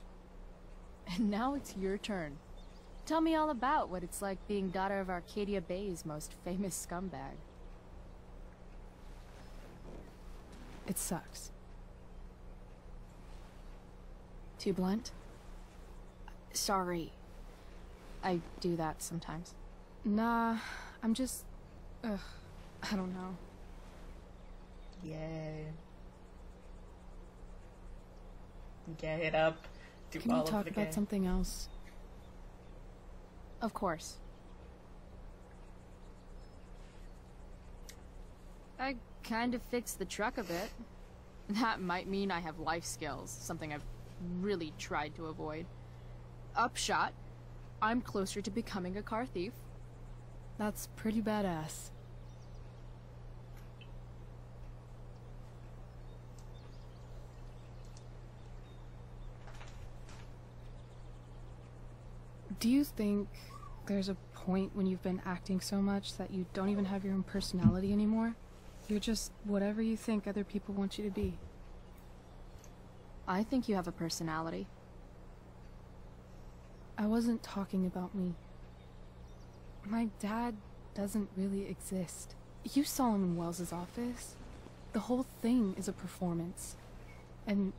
And now it's your turn. Tell me all about what it's like being daughter of Arcadia Bay's most famous scumbag. It sucks. Too blunt? Sorry. I do that sometimes. Nah, I'm just... I don't know. Yay. Get it up. Do Can all you of talk it about again. something else? Of course. I kind of fixed the truck a bit. That might mean I have life skills, something I've really tried to avoid. Upshot, I'm closer to becoming a car thief. That's pretty badass. Do you think there's a point when you've been acting so much that you don't even have your own personality anymore? You're just whatever you think other people want you to be. I think you have a personality. I wasn't talking about me. My dad doesn't really exist. You saw him in Wells's office. The whole thing is a performance. And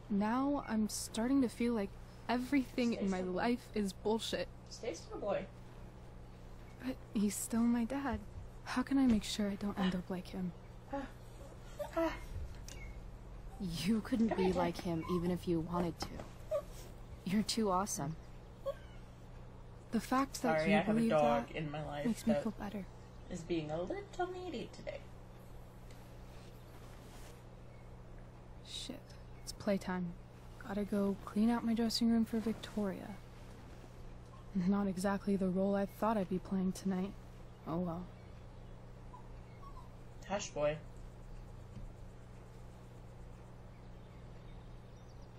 now I'm starting to feel like everything in my life is bullshit. Stay still, boy. But he's still my dad. How can I make sure I don't end up like him? You couldn't be like him even if you wanted to. You're too awesome. The fact that Sorry, you I have a believe dog that in my life makes me that feel better. is being a little needy today. Shit. It's playtime. Gotta go clean out my dressing room for Victoria. Not exactly the role I thought I'd be playing tonight. Oh well. Hush, boy.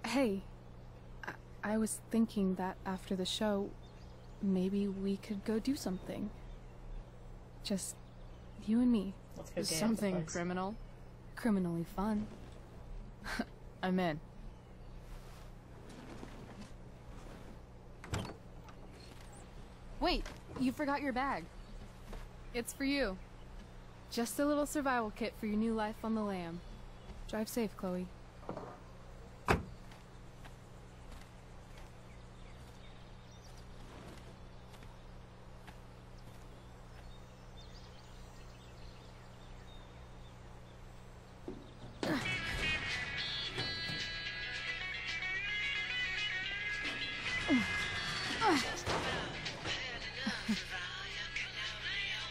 Hey, I was thinking that after the show, maybe we could go do something. Just you and me. Let's go Something criminal? Criminally fun. I'm in. Wait, you forgot your bag. It's for you. Just a little survival kit for your new life on the lam. Drive safe, Chloe.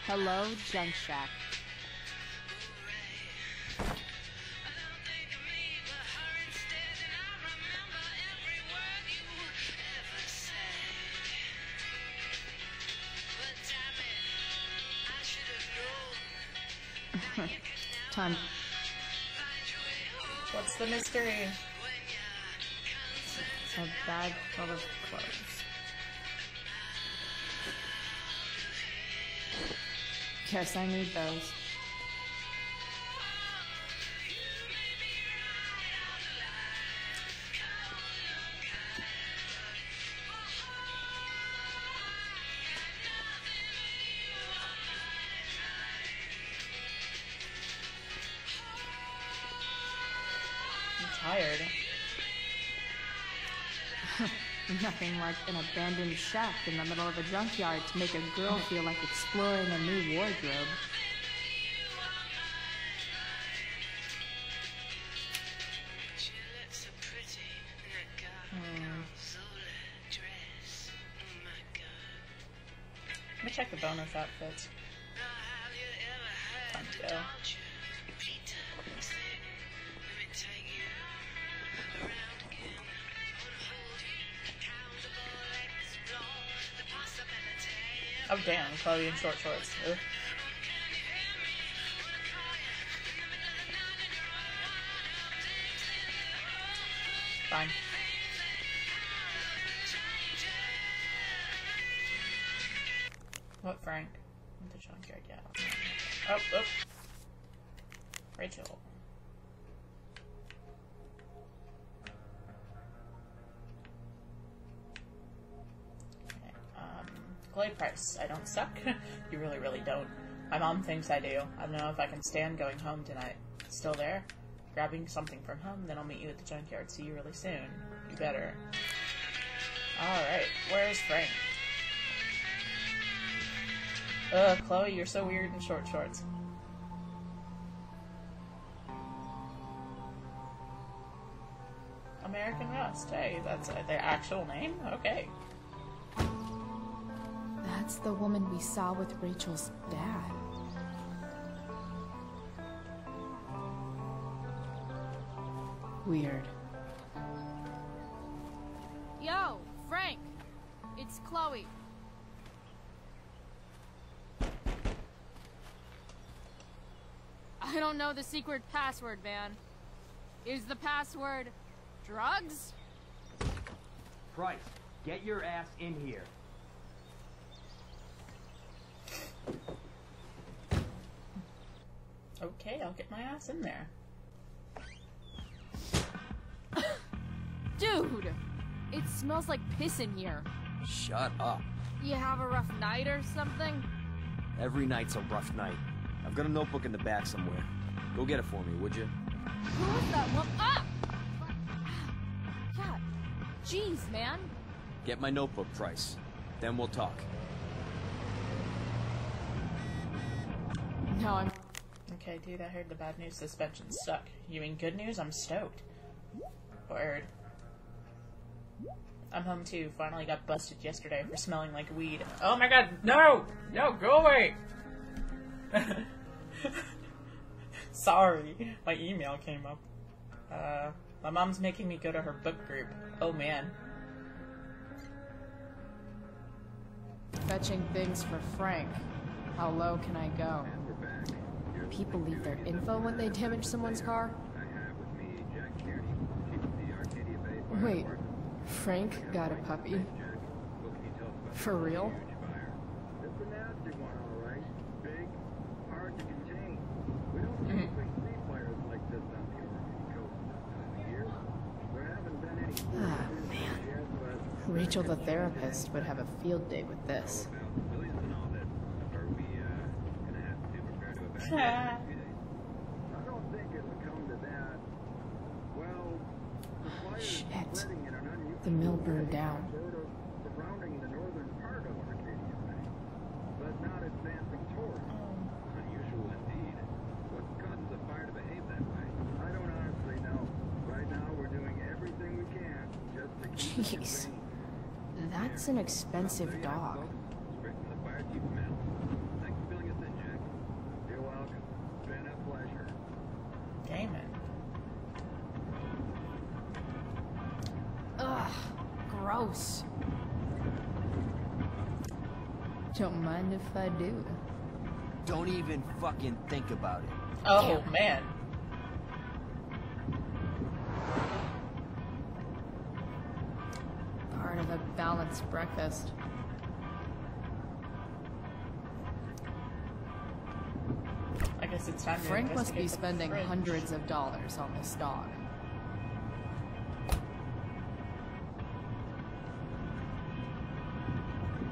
Hello, Junk Shack. Time. What's the mystery? A bag full of clothes. Guess I need those. Tired. Nothing like an abandoned shack in the middle of a junkyard to make a girl feel like exploring a new wardrobe. Let me check the bonus outfits. Time to go. Oh damn, Chloe in short shorts. Ugh. Fine. What, Frank? The junkyard, yeah. Oh. Rachel. Glade price. I don't suck. You really, really don't. My mom thinks I do. I don't know if I can stand going home tonight. Still there? Grabbing something from home, then I'll meet you at the junkyard. See you really soon. You better. Alright, where's Frank? Ugh, Chloe, you're so weird in short shorts. American Rust. Hey, that's their actual name? Okay. That's the woman we saw with Rachel's dad. Weird. Yo, Frank! It's Chloe. I don't know the secret password, man. Is the password drugs? Price, get your ass in here. Okay, I'll get my ass in there. Dude! It smells like piss in here. Shut up. You have a rough night or something? Every night's a rough night. I've got a notebook in the back somewhere. Go get it for me, would you? Who is that one? Ah! Cat. Jeez, man. Get my notebook, Price. Then we'll talk. No, I'm... Okay, dude, I heard the bad news. Suspension stuck. You mean good news? I'm stoked. Word. I'm home too. Finally got busted yesterday for smelling like weed. Oh my god, no! No, go away! Sorry, my email came up. My mom's making me go to her book group. Oh man. Fetching things for Frank. How low can I go? People leave their info when they damage someone's car? Wait, Frank got a puppy? For real? Ah, man. Rachel the therapist would have a field day with this. Shit. The mill burned down. Jeez. That's an expensive dog. Damon. Ugh, gross. Don't mind if I do. Don't even fucking think about it. Oh, man. Part of a balanced breakfast. I guess it's time to Frank must be investigate the spending fridge. hundreds of dollars on this dog.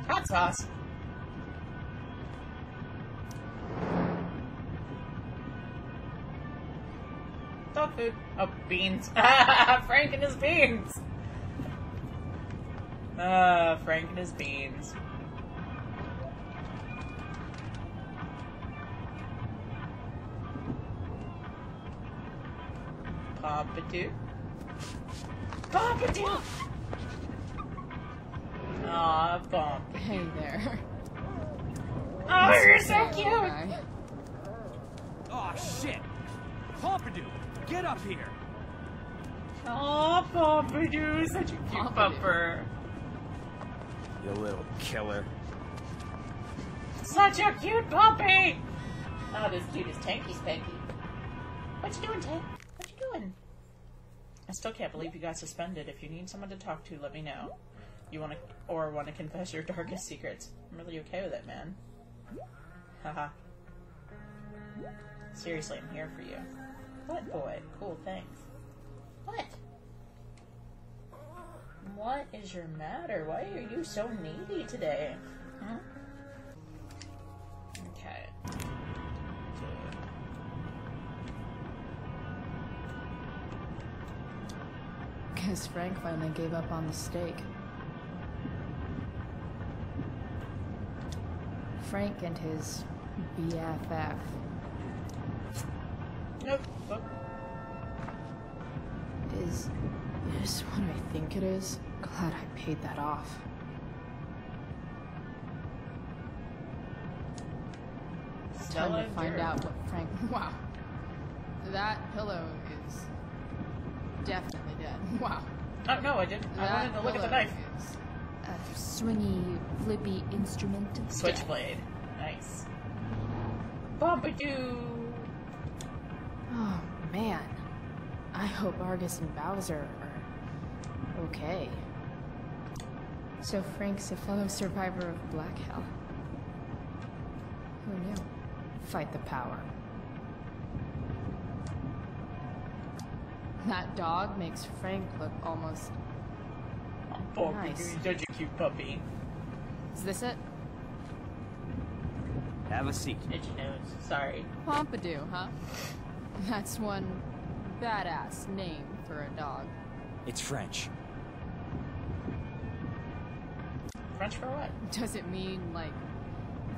Hot sauce. Dog food. Oh, beans. Frank and his beans. Frank and his beans. Pompadour. Pompadour! Aw, Pompadour. Hey there. Oh, you're so cute! Guy. Oh shit! Pompadour, get up here! Aw, Pompadour, such a cute pupper. You little killer. Such a cute puppy! Oh, this dude is tanky spanky. What you doing, Tank? What you doing? I still can't believe you got suspended. If you need someone to talk to, let me know. You want to confess your darkest secrets. I'm really okay with it, man. Haha. Seriously, I'm here for you. What, boy? Cool, thanks. What? What is your matter? Why are you so needy today? Huh? Okay. Guess Frank finally gave up on the steak. Frank and his BFF. Nope. Nope. Is what I think it is? Glad I paid that off. It's time to find out what Frank... Wow. That pillow is definitely dead. Wow. Oh, no, I didn't. I wanted to look at the knife. A swingy, flippy instrument. Switchblade. Nice. Pompadour! Oh, man. I hope Argus and Bowser are okay. So Frank's a fellow survivor of Black Hell. Who knew? Fight the power. That dog makes Frank look almost nice. Such a cute puppy. Is this it? Have a seat. Itchy nose. Sorry. Pompadour, huh? That's one badass name for a dog. It's French. French for what? Does it mean, like,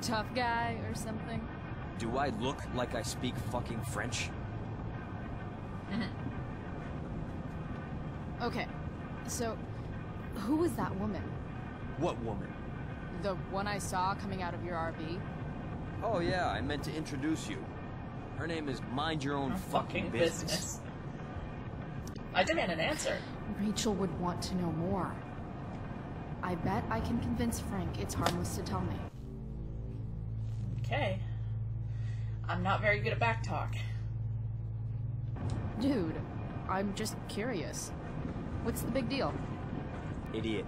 tough guy or something? Do I look like I speak fucking French? Okay, so, who was that woman? What woman? The one I saw coming out of your RV? Oh yeah, I meant to introduce you. Her name is Mind Your Own fucking business. I demand an answer. Rachel would want to know more. I bet I can convince Frank it's harmless to tell me. Okay. I'm not very good at backtalk. Dude, I'm just curious. What's the big deal? Idiot.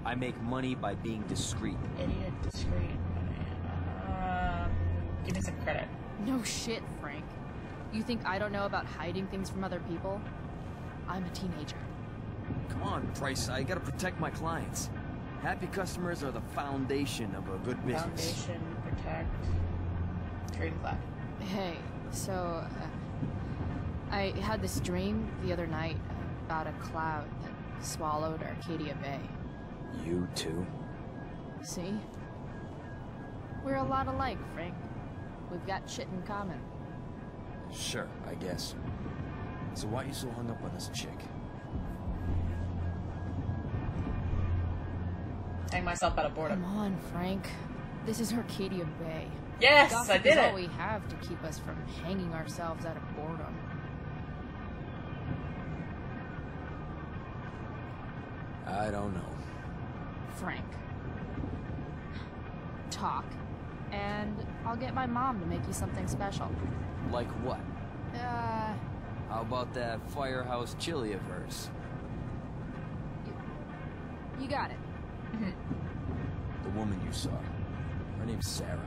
I make money by being discreet. Idiot, discreet. Give me some credit. No shit, Frank. You think I don't know about hiding things from other people? I'm a teenager. Come on, Price. I gotta protect my clients. Happy customers are the foundation of a good business. Foundation, protect, green flag. Hey, so, I had this dream the other night about a cloud that swallowed Arcadia Bay. You too? See? We're a lot alike, Frank. We've got shit in common. Sure, I guess. So why are you so hung up on this chick? Hang myself out of boredom. Come on, Frank. This is Arcadia Bay. Yes, Gossip I did is it. all we have to keep us from hanging ourselves out of boredom. I don't know. Frank. Talk and I'll get my mom to make you something special. Like what? How about that firehouse chili of hers? You got it. The woman you saw. Her name's Sarah.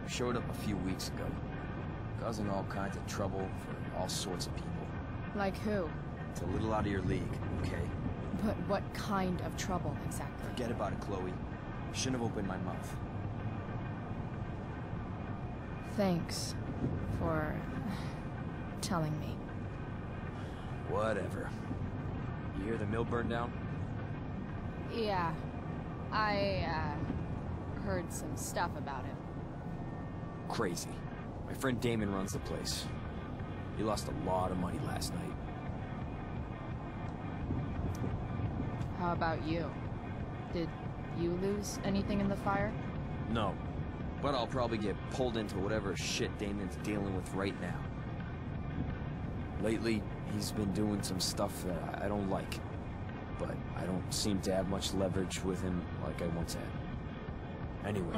Showed up a few weeks ago, causing all kinds of trouble for all sorts of people. Like who? It's a little out of your league, okay? But what kind of trouble, exactly? Forget about it, Chloe. Shouldn't have opened my mouth. Thanks for telling me. Whatever. You hear the mill burned down? Yeah. I, heard some stuff about it. Crazy. My friend Damon runs the place. He lost a lot of money last night. How about you? Did you lose anything in the fire? No. But I'll probably get pulled into whatever shit Damon's dealing with right now. Lately, he's been doing some stuff that I don't like. But I don't seem to have much leverage with him like I once had. Anyway,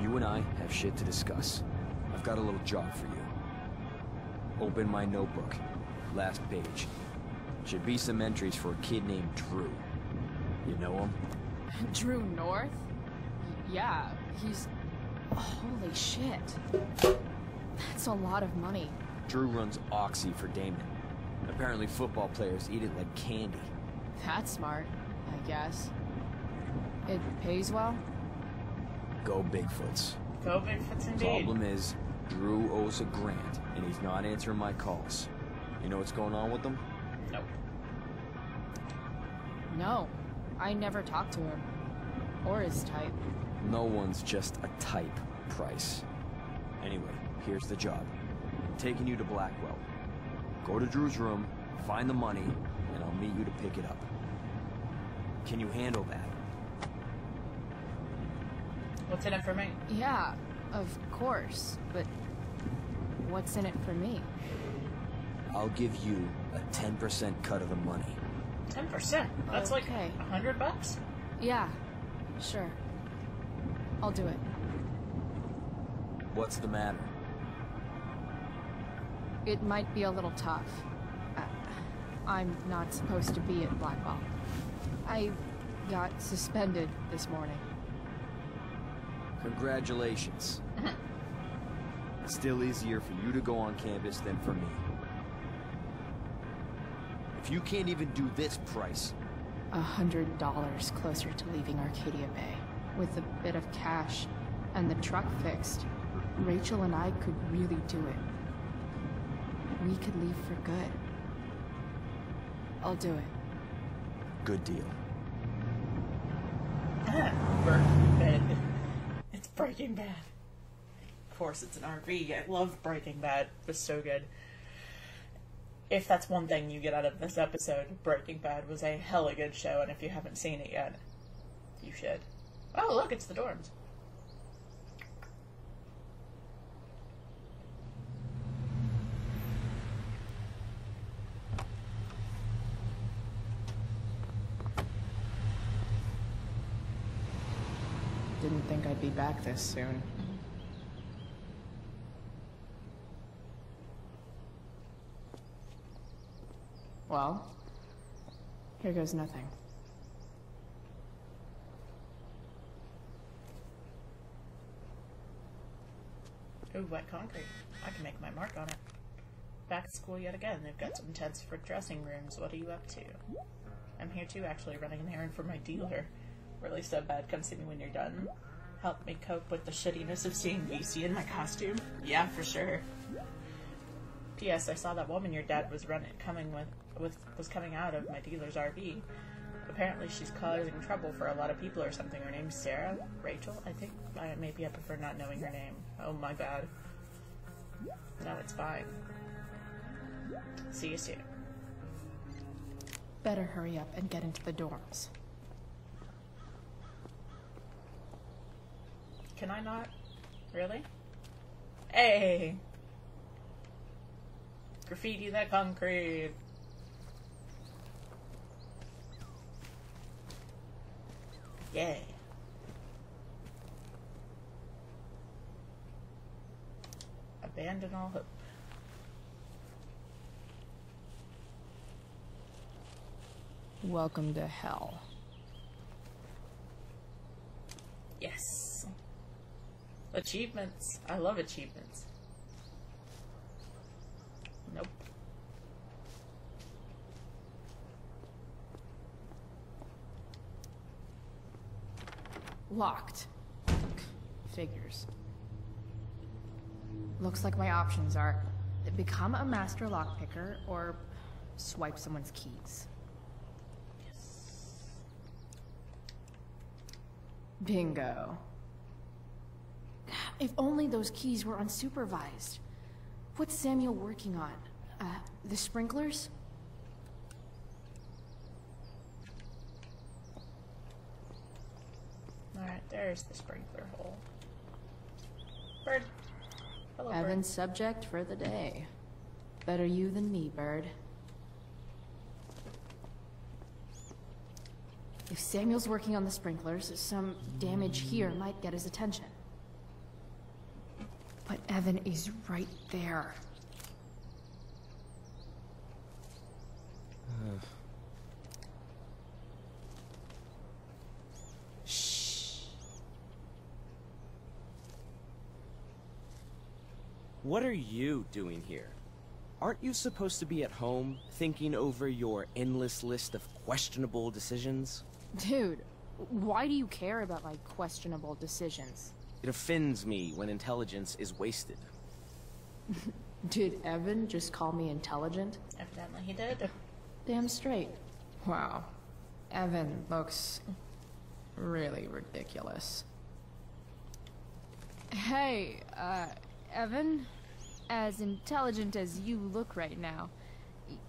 you and I have shit to discuss. I've got a little job for you. Open my notebook. Last page. Should be some entries for a kid named Drew. You know him? Drew North? Yeah, he's... Holy shit. That's a lot of money. Drew runs Oxy for Damon. Apparently football players eat it like candy. That's smart, I guess. It pays well? Go Bigfoots. Go Bigfoots indeed. Problem is, Drew owes a grant, and he's not answering my calls. You know what's going on with them? Nope. No. I never talked to him. Or his type. No one's just a type, Price. Anyway, here's the job. I'm taking you to Blackwell. Go to Drew's room, find the money, and I'll meet you to pick it up. Can you handle that? What's in it for me? Yeah, of course. But what's in it for me? I'll give you a 10% cut of the money. 10%? That's like $100? Yeah, sure. I'll do it. What's the matter? It might be a little tough. I'm not supposed to be at Blackwell. I got suspended this morning. Congratulations. Still easier for you to go on campus than for me. If you can't even do this, Price... $100 closer to leaving Arcadia Bay. With a bit of cash and the truck fixed, Rachel and I could really do it. We could leave for good. I'll do it. Good deal. Breaking Bad. It's Breaking Bad. Of course, it's an RV. I love Breaking Bad. It was so good. If that's one thing you get out of this episode, Breaking Bad was a hella good show, and if you haven't seen it yet, you should. Oh, look, it's the dorms. Didn't think I'd be back this soon. Well, here goes nothing. Ooh, wet concrete. I can make my mark on it. Back at school yet again. They've got some tents for dressing rooms. What are you up to? I'm here too, actually, running an errand for my dealer. Really so bad, come see me when you're done. Help me cope with the shittiness of seeing VC in my costume. Yeah, for sure. P.S. I saw that woman your dad was was coming out of my dealer's RV. Apparently she's causing trouble for a lot of people or something. Her name's Sarah? Rachel, I think? Maybe I prefer not knowing her name. Oh my god. No, it's fine. See you soon. Better hurry up and get into the dorms. Can I not? Really? Hey! Graffiti that concrete! Yay. Abandon all hope. Welcome to hell. Yes. Achievements. I love achievements. Nope. Locked. Figures. Looks like my options are become a master lockpicker or swipe someone's keys. Bingo. If only those keys were unsupervised. What's Samuel working on? The sprinklers? Alright, there's the sprinkler hole. Bird. Hello, Evan's subject for the day. Better you than me, Bird. If Samuel's working on the sprinklers, some damage here might get his attention. But Evan is right there. Shh. What are you doing here? Aren't you supposed to be at home, thinking over your endless list of questionable decisions? Dude, why do you care about my questionable decisions? It offends me when intelligence is wasted. Did Evan just call me intelligent? Evidently he did. Damn straight. Wow. Evan looks really ridiculous. Hey, Evan, as intelligent as you look right now,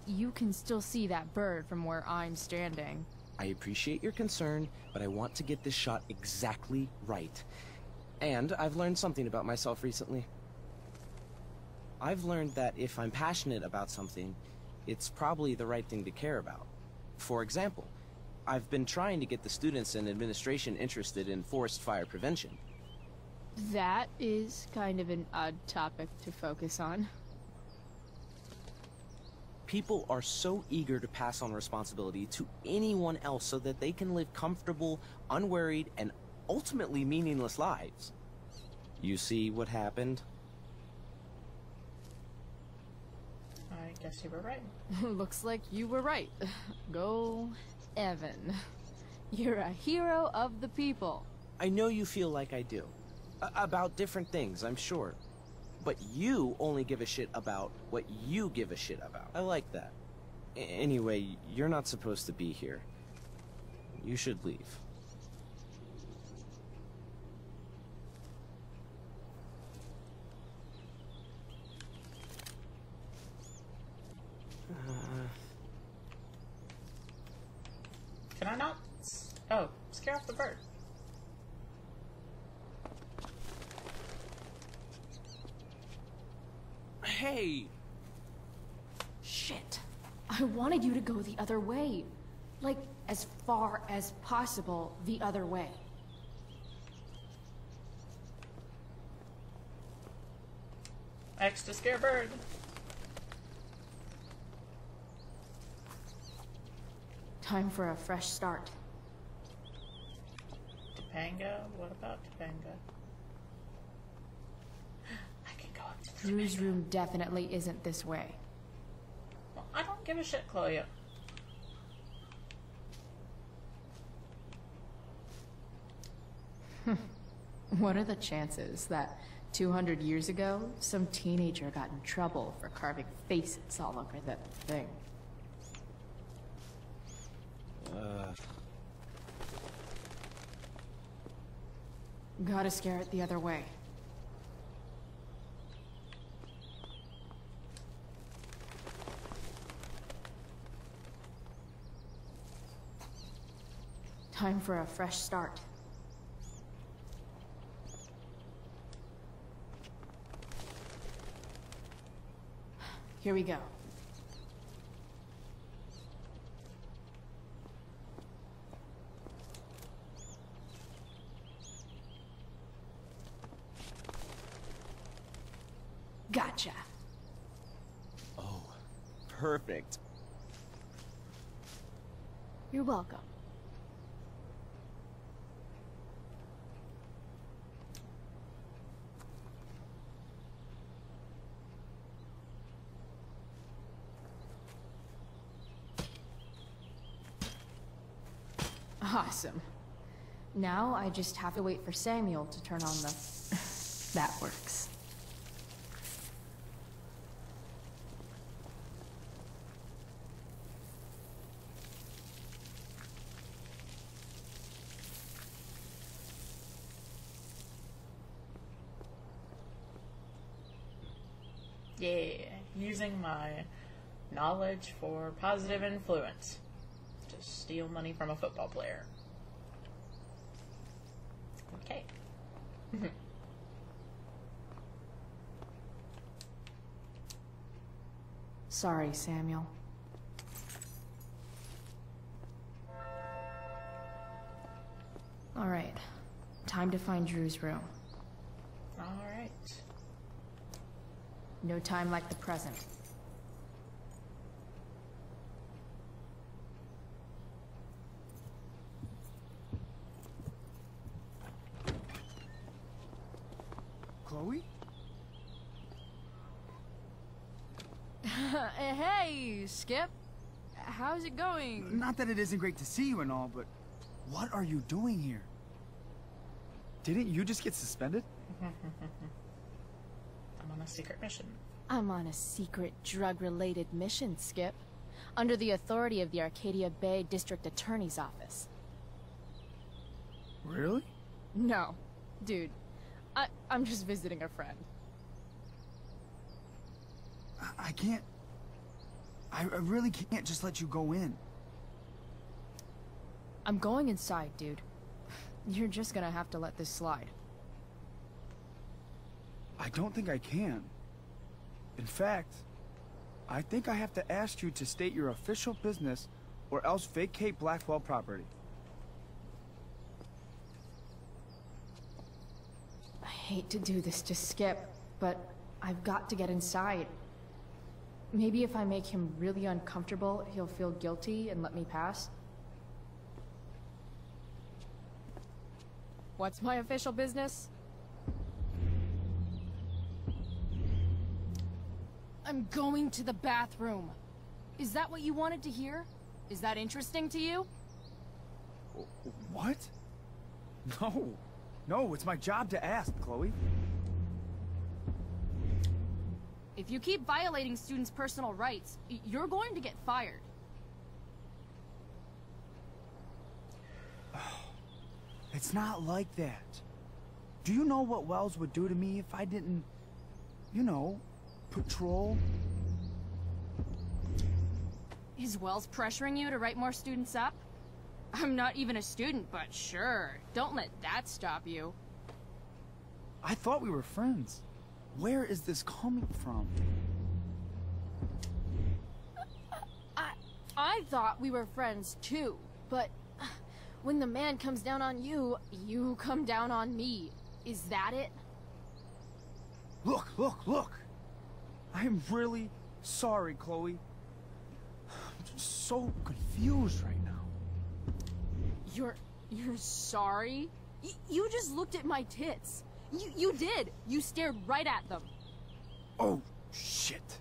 you can still see that bird from where I'm standing. I appreciate your concern, but I want to get this shot exactly right. And I've learned something about myself recently. I've learned that if I'm passionate about something, it's probably the right thing to care about. For example, I've been trying to get the students and administration interested in forest fire prevention. That is kind of an odd topic to focus on. People are so eager to pass on responsibility to anyone else so that they can live comfortable, unworried, and ultimately meaningless lives. You see what happened? I guess you were right. Looks like you were right. Go, Evan. You're a hero of the people. I know you feel like I do. About different things, I'm sure. But you only give a shit about what you give a shit about. I like that. Anyway, you're not supposed to be here. You should leave. Can I not? Oh, scare off the bird. Hey! Shit. I wanted you to go the other way. Like, as far as possible the other way. X to scare bird. Time for a fresh start. Topanga? What about Topanga? I can go up to Drew's room definitely isn't this way. Well, I don't give a shit, Chloe. What are the chances that 200 years ago, some teenager got in trouble for carving faces all over that thing? Gotta scare it the other way. Time for a fresh start. Here we go. Gotcha. Oh, perfect. You're welcome. Awesome. Now I just have to wait for Samuel to turn on the... That works. Yeah, using my knowledge for positive influence to steal money from a football player. Okay. Sorry, Samuel. All right. Time to find Drew's room. All right. No time like the present. Chloe? Hey, Skip. How's it going? Not that it isn't great to see you and all, but what are you doing here? Didn't you just get suspended? I'm on a secret mission. I'm on a secret drug-related mission, Skip. Under the authority of the Arcadia Bay District Attorney's Office. Really? No. Dude, I'm just visiting a friend. I can't... I really can't just let you go in. I'm going inside, dude. You're just gonna have to let this slide. I don't think I can. In fact, I think I have to ask you to state your official business or else vacate Blackwell property. I hate to do this to Skip, but I've got to get inside. Maybe if I make him really uncomfortable, he'll feel guilty and let me pass. What's my official business? I'm going to the bathroom. Is that what you wanted to hear? Is that interesting to you? What? No. No, it's my job to ask, Chloe. If you keep violating students' personal rights, you're going to get fired. It's not like that. Do you know what Wells would do to me if I didn't, you know, patrol? Is Wells pressuring you to write more students up? I'm not even a student, but sure. Don't let that stop you. I thought we were friends. Where is this coming from? I thought we were friends too, but when the man comes down on you, you come down on me. Is that it? Look, look, look! I'm really sorry, Chloe. I'm just so confused right now. You're sorry? You just looked at my tits. You did. You stared right at them. Oh, shit.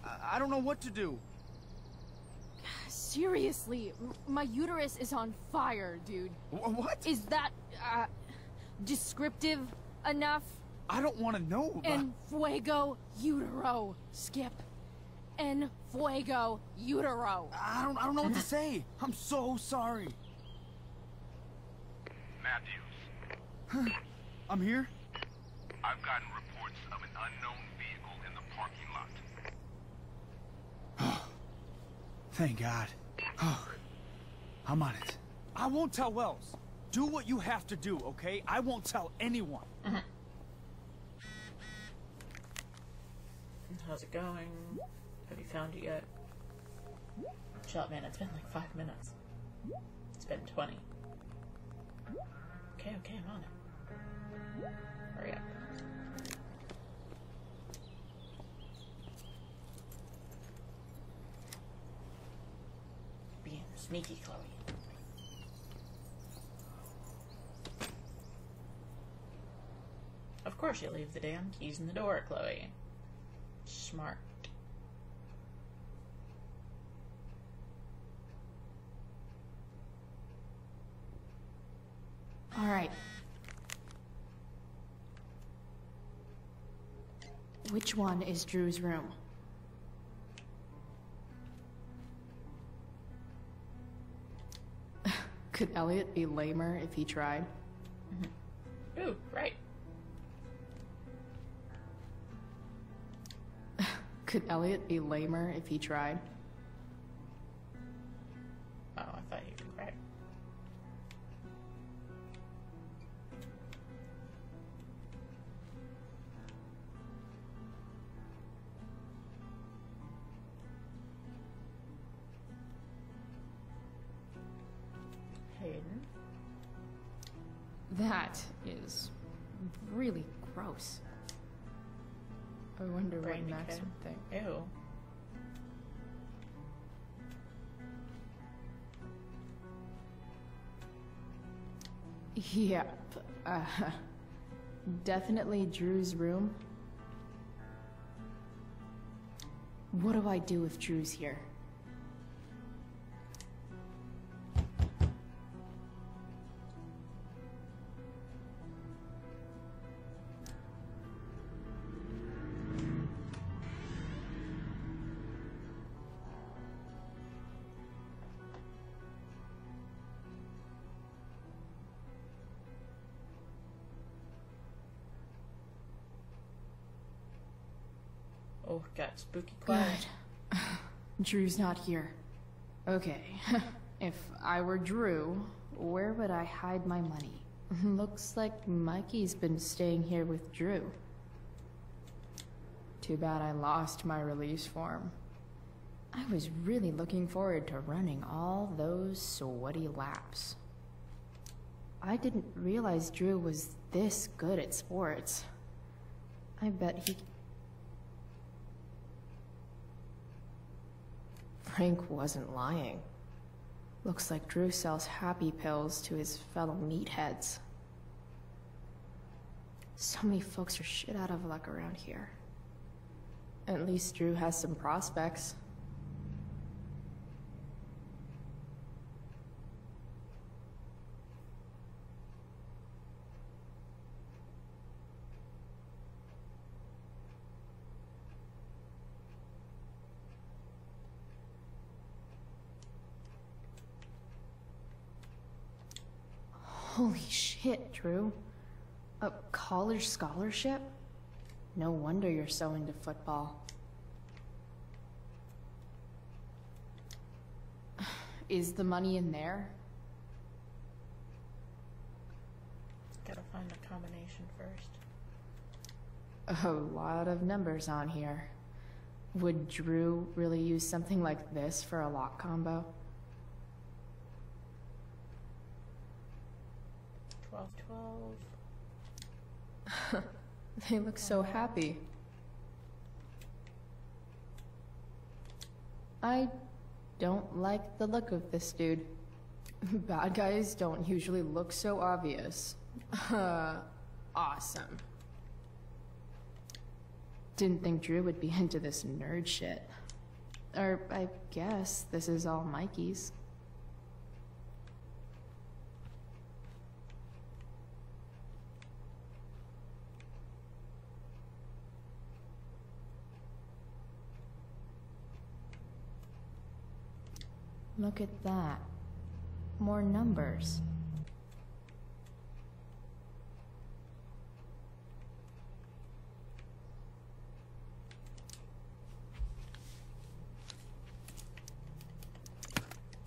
I don't know what to do. Seriously, my uterus is on fire, dude. What? Is that, descriptive enough? I don't want to know about... En fuego utero, Skip. En fuego utero. I don't know what to say. I'm so sorry. Matthews. I'm here? I've gotten reports of an unknown vehicle in the parking lot. Thank God. Oh, I'm on it. I won't tell Wells. Do what you have to do, okay? I won't tell anyone. How's it going? Have you found it yet? Chill out, man. It's been like 5 minutes. It's been 20. Okay, I'm on it. Hurry up. Sneaky Chloe. Of course you leave the damn keys in the door, Chloe. Smart. All right. Which one is Drew's room? Could Elliot be lamer if he tried? Ooh, right. Could Elliot be lamer if he tried? Oh, I thought you were right. Hayden. That is really gross. I wonder what Brain Max decay. would think. Ew. Yep. Definitely Drew's room. What do I do if Drew's here? Oh, got spooky quiet. Good. Drew's not here. Okay. If I were Drew, where would I hide my money? Looks like Mikey's been staying here with Drew. Too bad I lost my release form. I was really looking forward to running all those sweaty laps. I didn't realize Drew was this good at sports. I bet he... Frank wasn't lying. Looks like Drew sells happy pills to his fellow meatheads. So many folks are shit out of luck around here. At least Drew has some prospects. Holy shit, Drew. A college scholarship? No wonder you're so into football. Is the money in there? Gotta find the combination first. A lot of numbers on here. Would Drew really use something like this for a lock combo? 12. They look so happy. I don't like the look of this dude. Bad guys don't usually look so obvious. Awesome. Didn't think Drew would be into this nerd shit. Or I guess this is all Mikey's. Look at that. More numbers.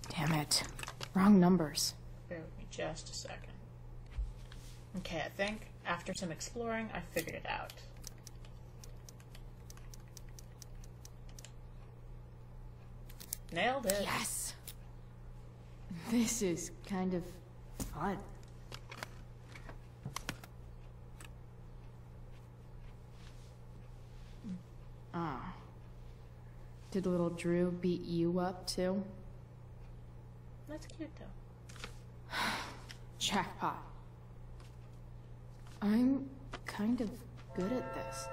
Damn it. Wrong numbers. Bear with me just a second. Okay, I think after some exploring, I figured it out. Nailed it. Yes! This is kind of fun. Ah. Did little Drew beat you up too? That's cute though. Jackpot. I'm kind of good at this.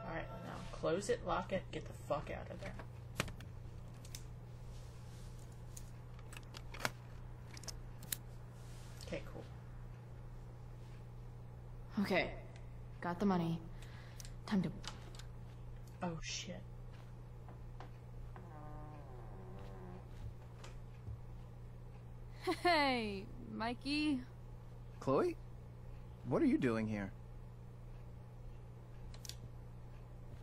Alright, now close it, lock it, get the fuck out of there. Okay, cool. Okay, got the money. Time to... Oh shit. Hey, Mikey. Chloe? What are you doing here?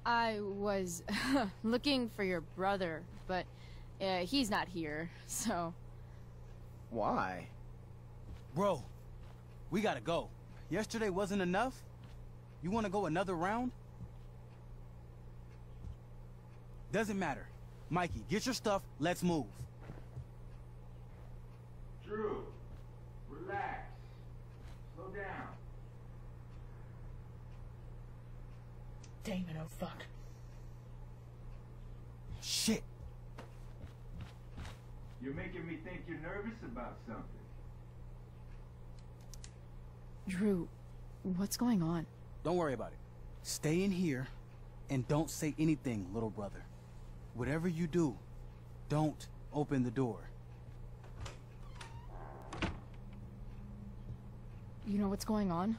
I was looking for your brother, but he's not here, so... Why? Bro, we gotta go. Yesterday wasn't enough? You wanna go another round? Doesn't matter. Mikey, get your stuff, let's move. Drew, relax. Slow down. Damon, oh fuck. Shit. You're making me think you're nervous about something. Drew, what's going on? Don't worry about it. Stay in here and don't say anything, little brother. Whatever you do, don't open the door. You know what's going on?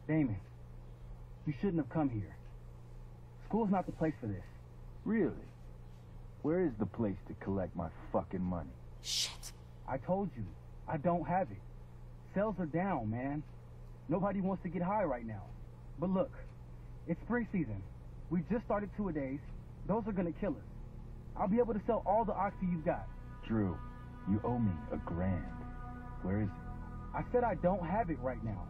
Damon, you shouldn't have come here. School's not the place for this. Really? Where is the place to collect my fucking money? Shit. I told you, I don't have it. Sales are down, man. Nobody wants to get high right now. But look, it's spring season. We just started two-a-days. Those are gonna kill us. I'll be able to sell all the oxy you've got. Drew, you owe me $1,000. Where is it? I said I don't have it right now.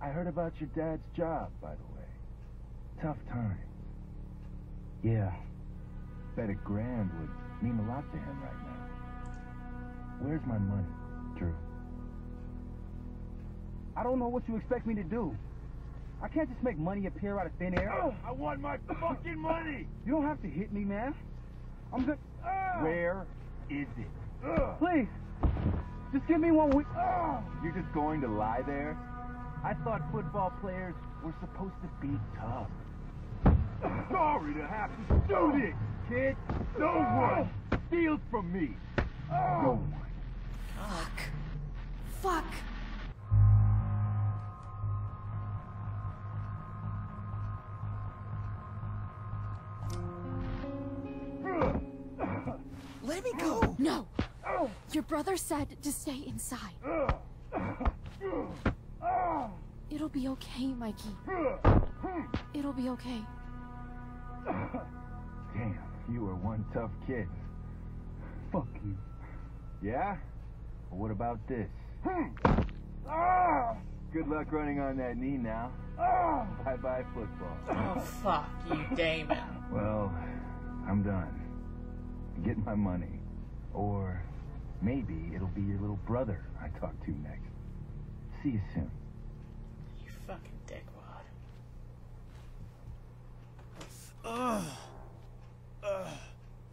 I heard about your dad's job, by the way. Tough times. Yeah, bet $1,000 would mean a lot to him right now. Where's my money, Drew? I don't know what you expect me to do. I can't just make money appear out of thin air. I want my fucking money! You don't have to hit me, man. I'm good. Where is it? Please, just give me 1 week. You're just going to lie there? I thought football players were supposed to be tough. Sorry to have to do this, kid. No one steals from me. No one. Fuck. Let me go. No. Your brother said to stay inside. It'll be okay, Mikey. It'll be okay. Damn, you are one tough kid. Fuck you. Yeah? Well, what about this? Good luck running on that knee now. Bye-bye football. Oh, fuck you, Damon. Well, I'm done. Get my money. Or maybe it'll be your little brother I talk to next. See you soon. You fucking dickwad.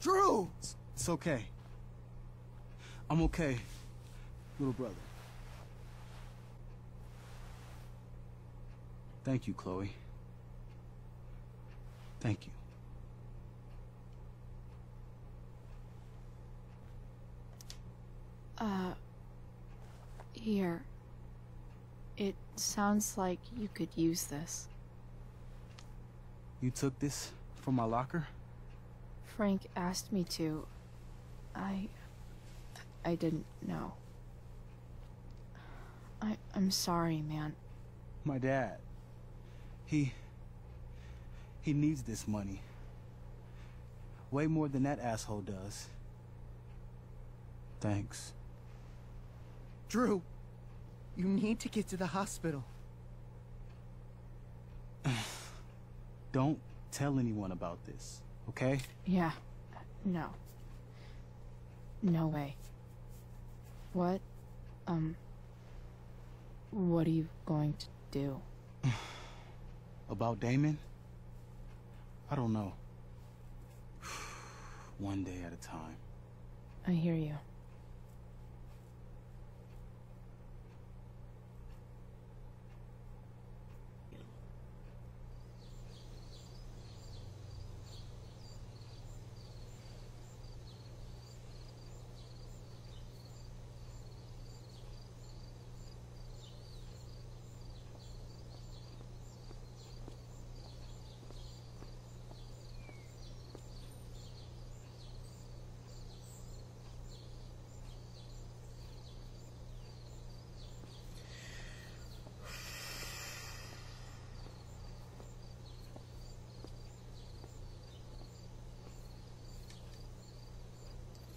Drew! It's okay. I'm okay, little brother. Thank you, Chloe. Thank you. Here. It sounds like you could use this. You took this from my locker? Frank asked me to. I didn't know. I'm sorry, man. My dad. He needs this money. Way more than that asshole does. Thanks. Drew, you need to get to the hospital. Don't tell anyone about this, okay? Yeah. No. No way. What are you going to do? About Damon? I don't know. One day at a time. I hear you.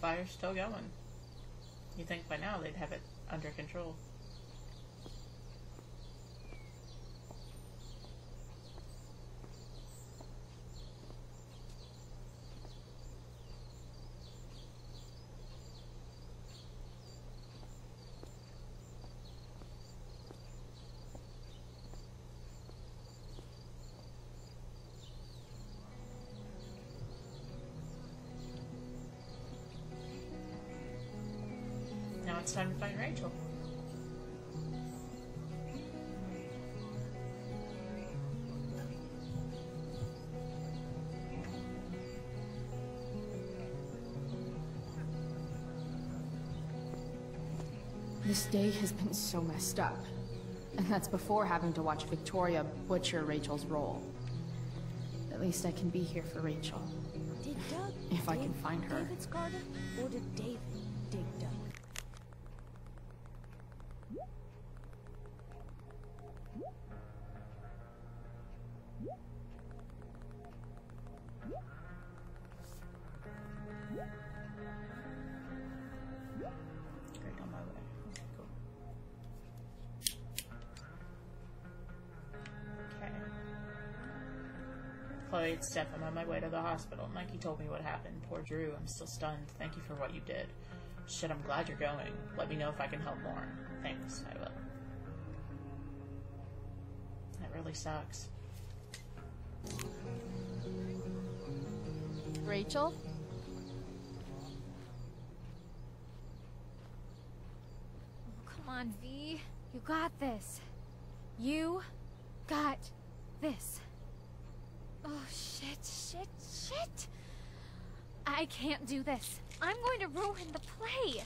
Fire's still going. You think by now they'd have it under control. Now it's time to find Rachel. This day has been so messed up. And that's before having to watch Victoria butcher Rachel's role. At least I can be here for Rachel. Did Doug if I can find her. David's garden, or did David dig Doug? Right on my way. Okay, cool. Okay. Chloe, it's Steph. I'm on my way to the hospital. Mikey told me what happened. Poor Drew. I'm still stunned. Thank you for what you did. Shit, I'm glad you're going. Let me know if I can help more. Thanks, I will. That really sucks. Rachel? Come on, V. You got this. You got this. Oh, shit. I can't do this. I'm going to ruin the play.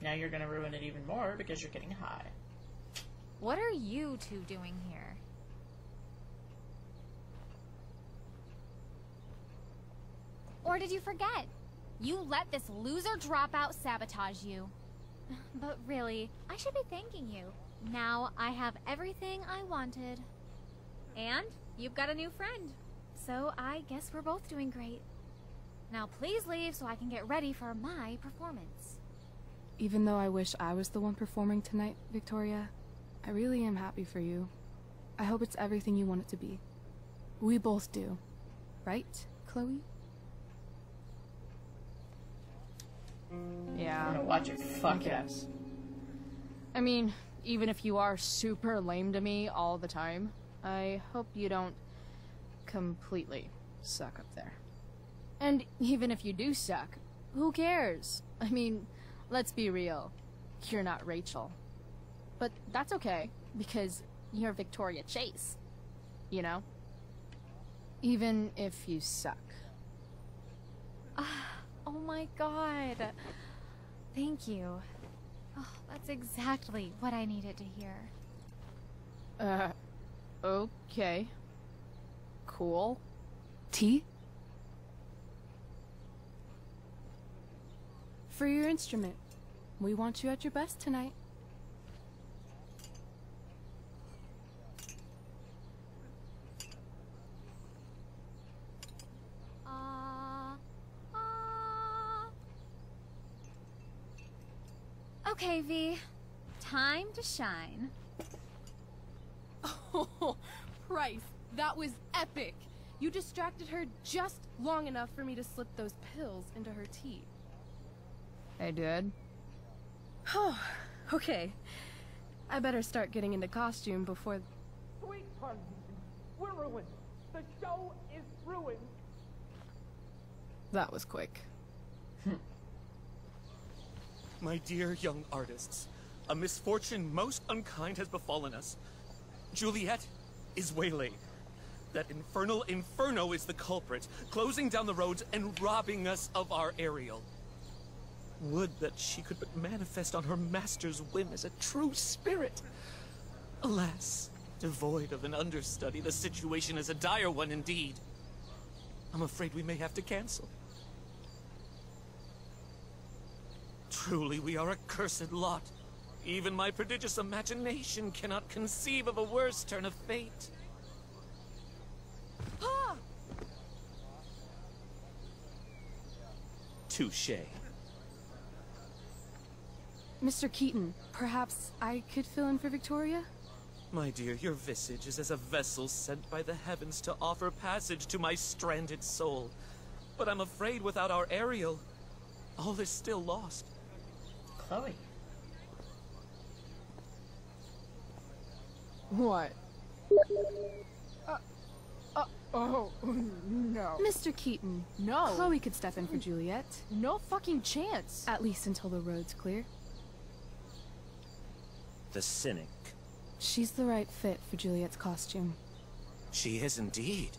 Now you're gonna ruin it even more because you're getting high. What are you two doing here? Or did you forget? You let this loser dropout sabotage you. But really, I should be thanking you. Now I have everything I wanted. And you've got a new friend. So I guess we're both doing great. Now please leave so I can get ready for my performance. Even though I wish I was the one performing tonight, Victoria, I really am happy for you. I hope it's everything you want it to be. We both do. Right, Chloe? Yeah. I'm gonna watch it. Fuck yes. I mean, even if you are super lame to me all the time, I hope you don't completely suck up there. And even if you do suck, who cares? I mean, let's be real. You're not Rachel. But that's okay, because you're Victoria Chase. You know? Even if you suck. Oh my god. Thank you. Oh, that's exactly what I needed to hear. Okay. Cool. Tea? For your instrument. We want you at your best tonight. Okay, V. Time to shine. Oh, Price, that was epic. You distracted her just long enough for me to slip those pills into her tea. I did? Oh, okay. I better start getting into costume before... Sweet pun. We're ruined. The show is ruined. That was quick. My dear young artists, a misfortune most unkind has befallen us. Juliet is waylaid. That infernal Inferno is the culprit, closing down the roads and robbing us of our Ariel. Would that she could but manifest on her master's whim as a true spirit. Alas, devoid of an understudy, the situation is a dire one indeed. I'm afraid we may have to cancel. Truly, we are a cursed lot. Even my prodigious imagination cannot conceive of a worse turn of fate. Touché. Mr. Keaton, perhaps I could fill in for Victoria? My dear, your visage is as a vessel sent by the heavens to offer passage to my stranded soul. But I'm afraid without our Ariel, all is still lost. Chloe. What? Oh, no. Mr. Keaton. No. Chloe could step in for Juliet. No fucking chance. At least until the road's clear. The cynic. She's the right fit for Juliet's costume. She is indeed.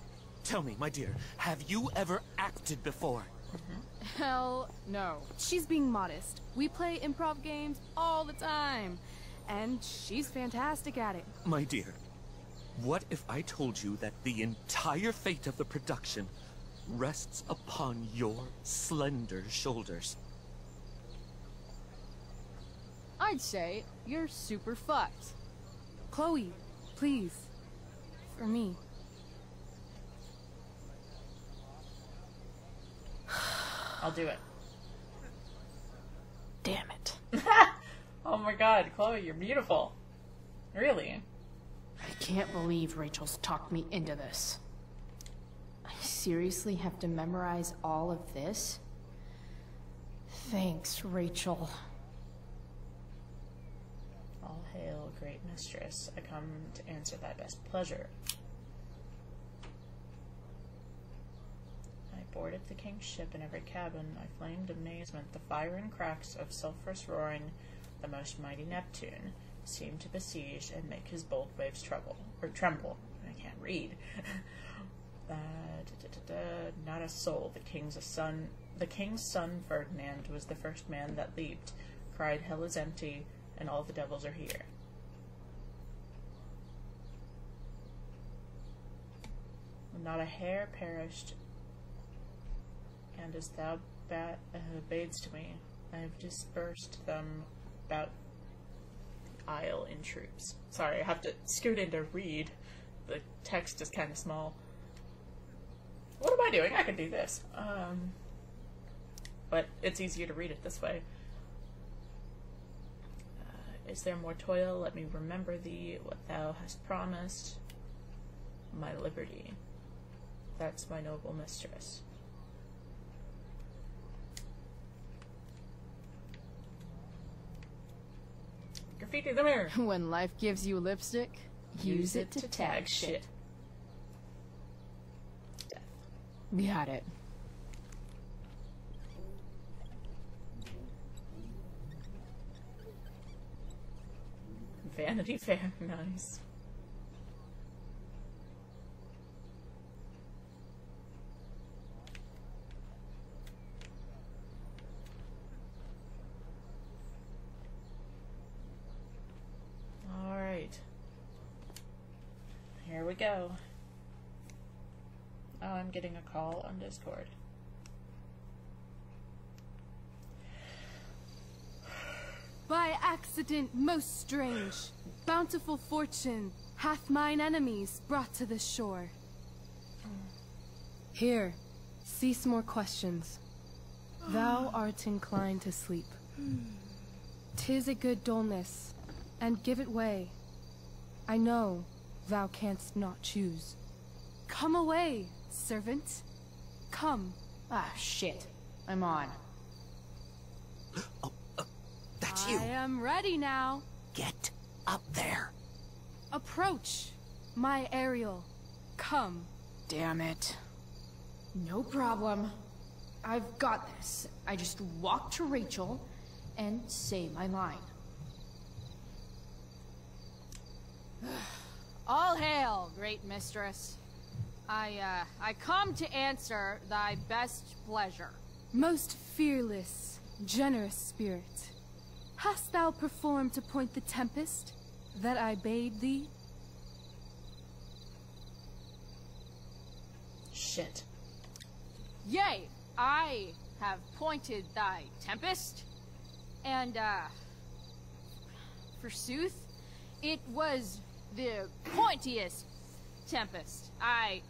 Tell me, my dear, have you ever acted before? Hell no. She's being modest. We play improv games all the time. And she's fantastic at it. My dear, what if I told you that the entire fate of the production rests upon your slender shoulders? I'd say you're super fucked. Chloe, please. For me. I'll do it. Damn it. Oh my god, Chloe, you're beautiful. Really? I can't believe Rachel's talked me into this. I seriously have to memorize all of this? Thanks, Rachel. All hail, great mistress. I come to answer thy best pleasure. I boarded the king's ship in every cabin. I flamed amazement. The fire and cracks of sulphurous roaring, the most mighty Neptune, seemed to besiege and make his bold waves tremble. I can't read. Not a soul. The king's son Ferdinand was the first man that leaped, cried, "Hell is empty, and all the devils are here." Not a hair perished, and as thou badest me, I have dispersed them about the isle in troops. Sorry, I have to scoot in to read. The text is kind of small. What am I doing? I can do this. But it's easier to read it this way. Is there more toil? Let me remember thee, what thou hast promised. My liberty. That's my noble mistress. Graffiti the mirror. When life gives you lipstick, use it to tag shit. Got it. Vanity Fair, nice. Alright. Here we go. Oh, I'm getting a call on Discord. By accident most strange, bountiful fortune hath mine enemies brought to this shore. Here, cease more questions. Thou art inclined to sleep. 'Tis a good dullness, and give it way. I know thou canst not choose. Come away, servant. Come. Ah, shit. I'm on. That's you. I am ready now. Get up there. Approach, my Ariel. Come, damn it. No problem. I've got this. I just walk to Rachel and say my line. All hail, great mistress. I come to answer thy best pleasure. Most fearless, generous spirit, hast thou performed to point the tempest that I bade thee? Shit. Yea, I have pointed thy tempest, and, forsooth, it was the pointiest tempest I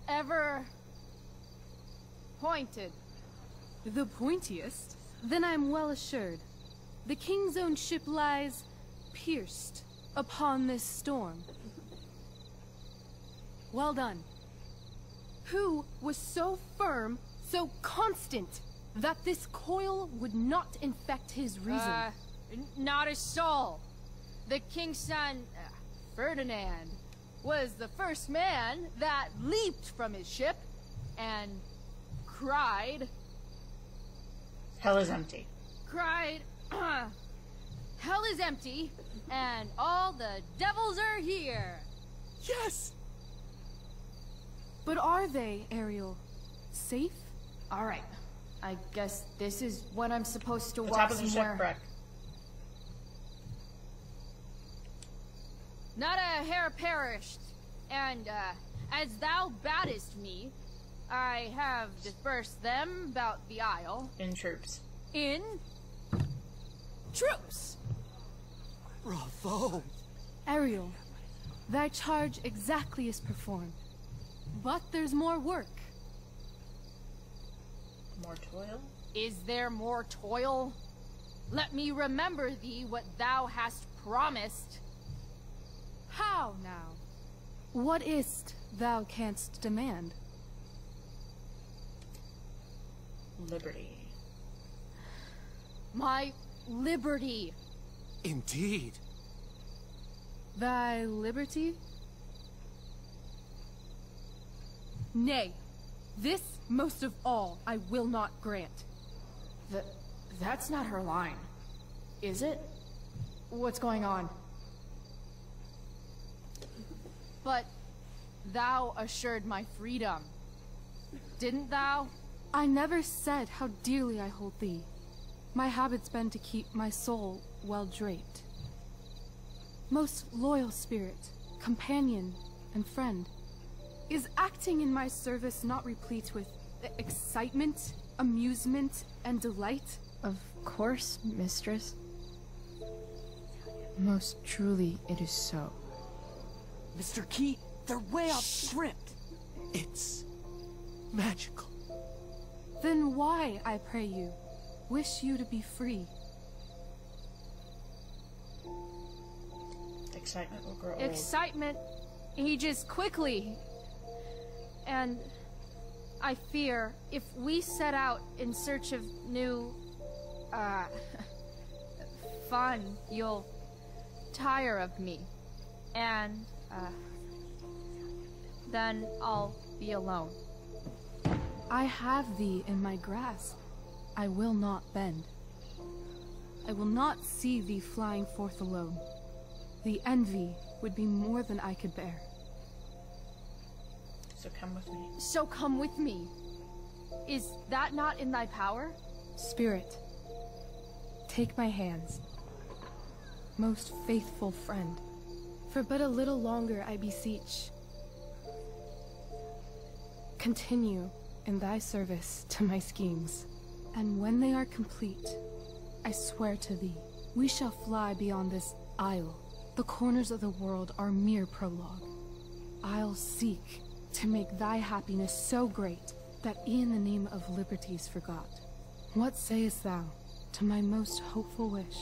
ever pointed. The pointiest? Then I'm well assured. The king's own ship lies pierced upon this storm. Well done. Who was so firm, so constant, that this coil would not infect his reason? Not a soul. The king's son, Ferdinand, was the first man that leaped from his ship and cried... Hell is empty. Cried, hell is empty, and all the devils are here. Yes! But are they, Ariel? Safe? Alright. I guess this is what I'm supposed to The walk top of the somewhere. shipwreck. Not a hair perished, and, as thou baddest me, I have dispersed them about the isle. In troops. In... troops! Bravo! Ariel, thy charge exactly is performed. But there's more work. More toil? Is there more toil? Let me remember thee what thou hast promised. How now? What is't thou canst demand? Liberty. My liberty. Indeed. Thy liberty? Nay, this most of all I will not grant. That's not her line. Is it? What's going on? But thou assured my freedom, didn't thou? I never said how dearly I hold thee. My habit's been to keep my soul well draped. Most loyal spirit, companion, and friend, is acting in my service not replete with excitement, amusement, and delight? Of course, mistress. Most truly it is so. Mr. Key, they're way off script. It's magical. Then why, I pray you, wish you to be free? Excitement will grow old. Excitement ages quickly. And I fear if we set out in search of new, fun, you'll tire of me. And, then I'll be alone. I have thee in my grasp. I will not bend. I will not see thee flying forth alone. The envy would be more than I could bear. So come with me. So come with me. Is that not in thy power? Spirit, take my hands. Most faithful friend, for but a little longer I beseech. Continue in thy service to my schemes, and when they are complete, I swear to thee, we shall fly beyond this isle. The corners of the world are mere prologue. I'll seek to make thy happiness so great that e'en the name of liberty's forgot. What sayest thou to my most hopeful wish?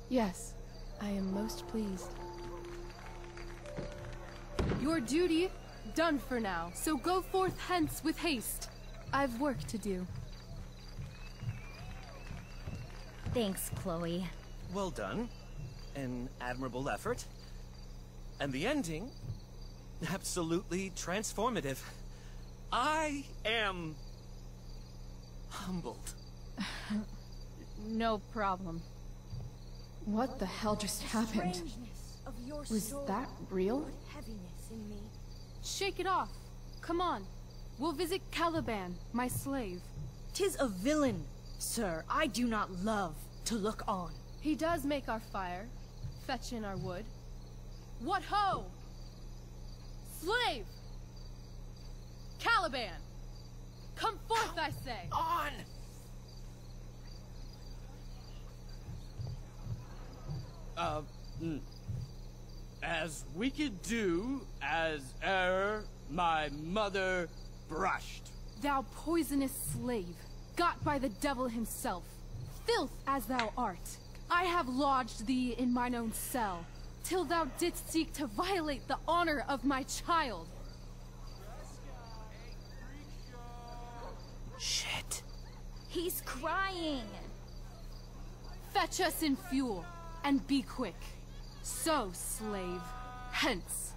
Yes, I am most pleased. Your duty done for now, so go forth hence with haste. I've work to do. Thanks, Chloe. Well done. an admirable effort. And the ending, absolutely transformative. I am humbled. No problem. What the hell just happened? Was that real? Heaviness in me. Shake it off. Come on. We'll visit Caliban, my slave. 'Tis a villain, sir. I do not love to look on. He does make our fire, fetch in our wood. What ho! Slave! Caliban! Come forth, I say! On! As we could do, as my mother brushed. Thou poisonous slave, got by the devil himself, filth as thou art, I have lodged thee in mine own cell, till thou didst seek to violate the honor of my child. Shit. He's crying. Fetch us in fuel, and be quick. So, slave, hence.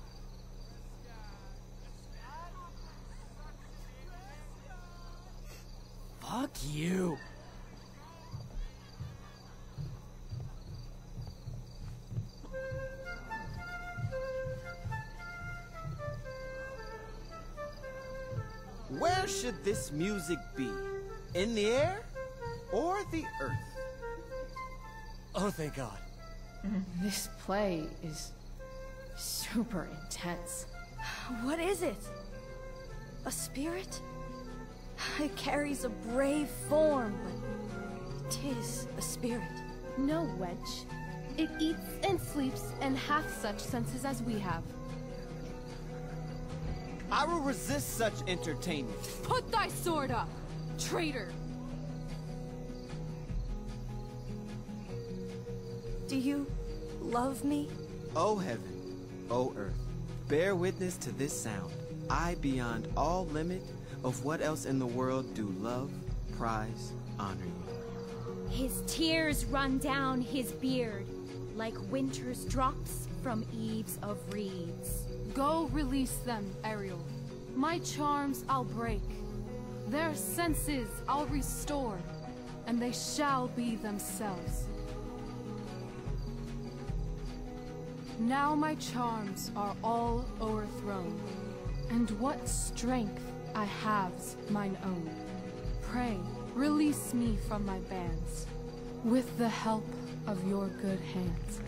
Fuck you. Where should this music be? In the air or the earth? Oh, thank God. This play is super intense. What is it? A spirit? It carries a brave form, but 'tis a spirit. No, wench. It eats and sleeps and hath such senses as we have. I will resist such entertainment. Put thy sword up, traitor! Do you love me? O heaven, O earth, bear witness to this sound. I, beyond all limit of what else in the world, do love, prize, honor you. His tears run down his beard, like winter's drops from eaves of reeds. Go release them, Ariel. My charms I'll break. Their senses I'll restore, and they shall be themselves. Now my charms are all o'erthrown, and what strength I have's mine own. Pray, release me from my bands, with the help of your good hands.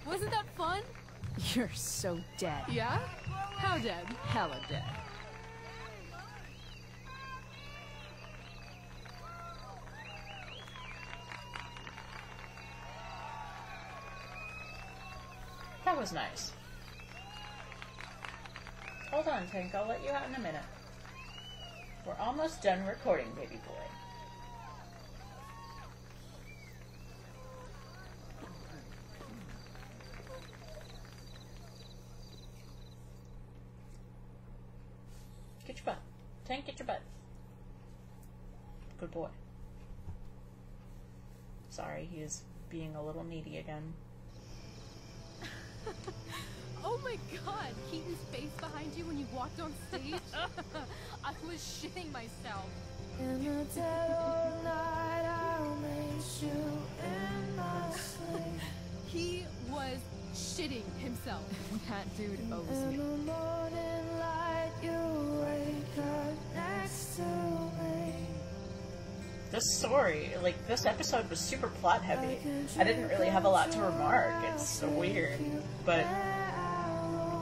Wasn't that fun? You're so dead. Yeah? How dead? Hella dead. That was nice. Hold on, Tank. I'll let you out in a minute. We're almost done recording, baby boy. Get your butt. Tank, get your butt. Good boy. Sorry, he is being a little needy again. Oh my god, Keaton's face behind you when you walked on stage? I was shitting myself. In the dead of night, I'll make you in my sleep. He was shitting himself. That dude owes In me. the morning light, you wake up next to me. this story, like, this episode was super plot heavy. I didn't really have a lot to remark. It's so weird. But,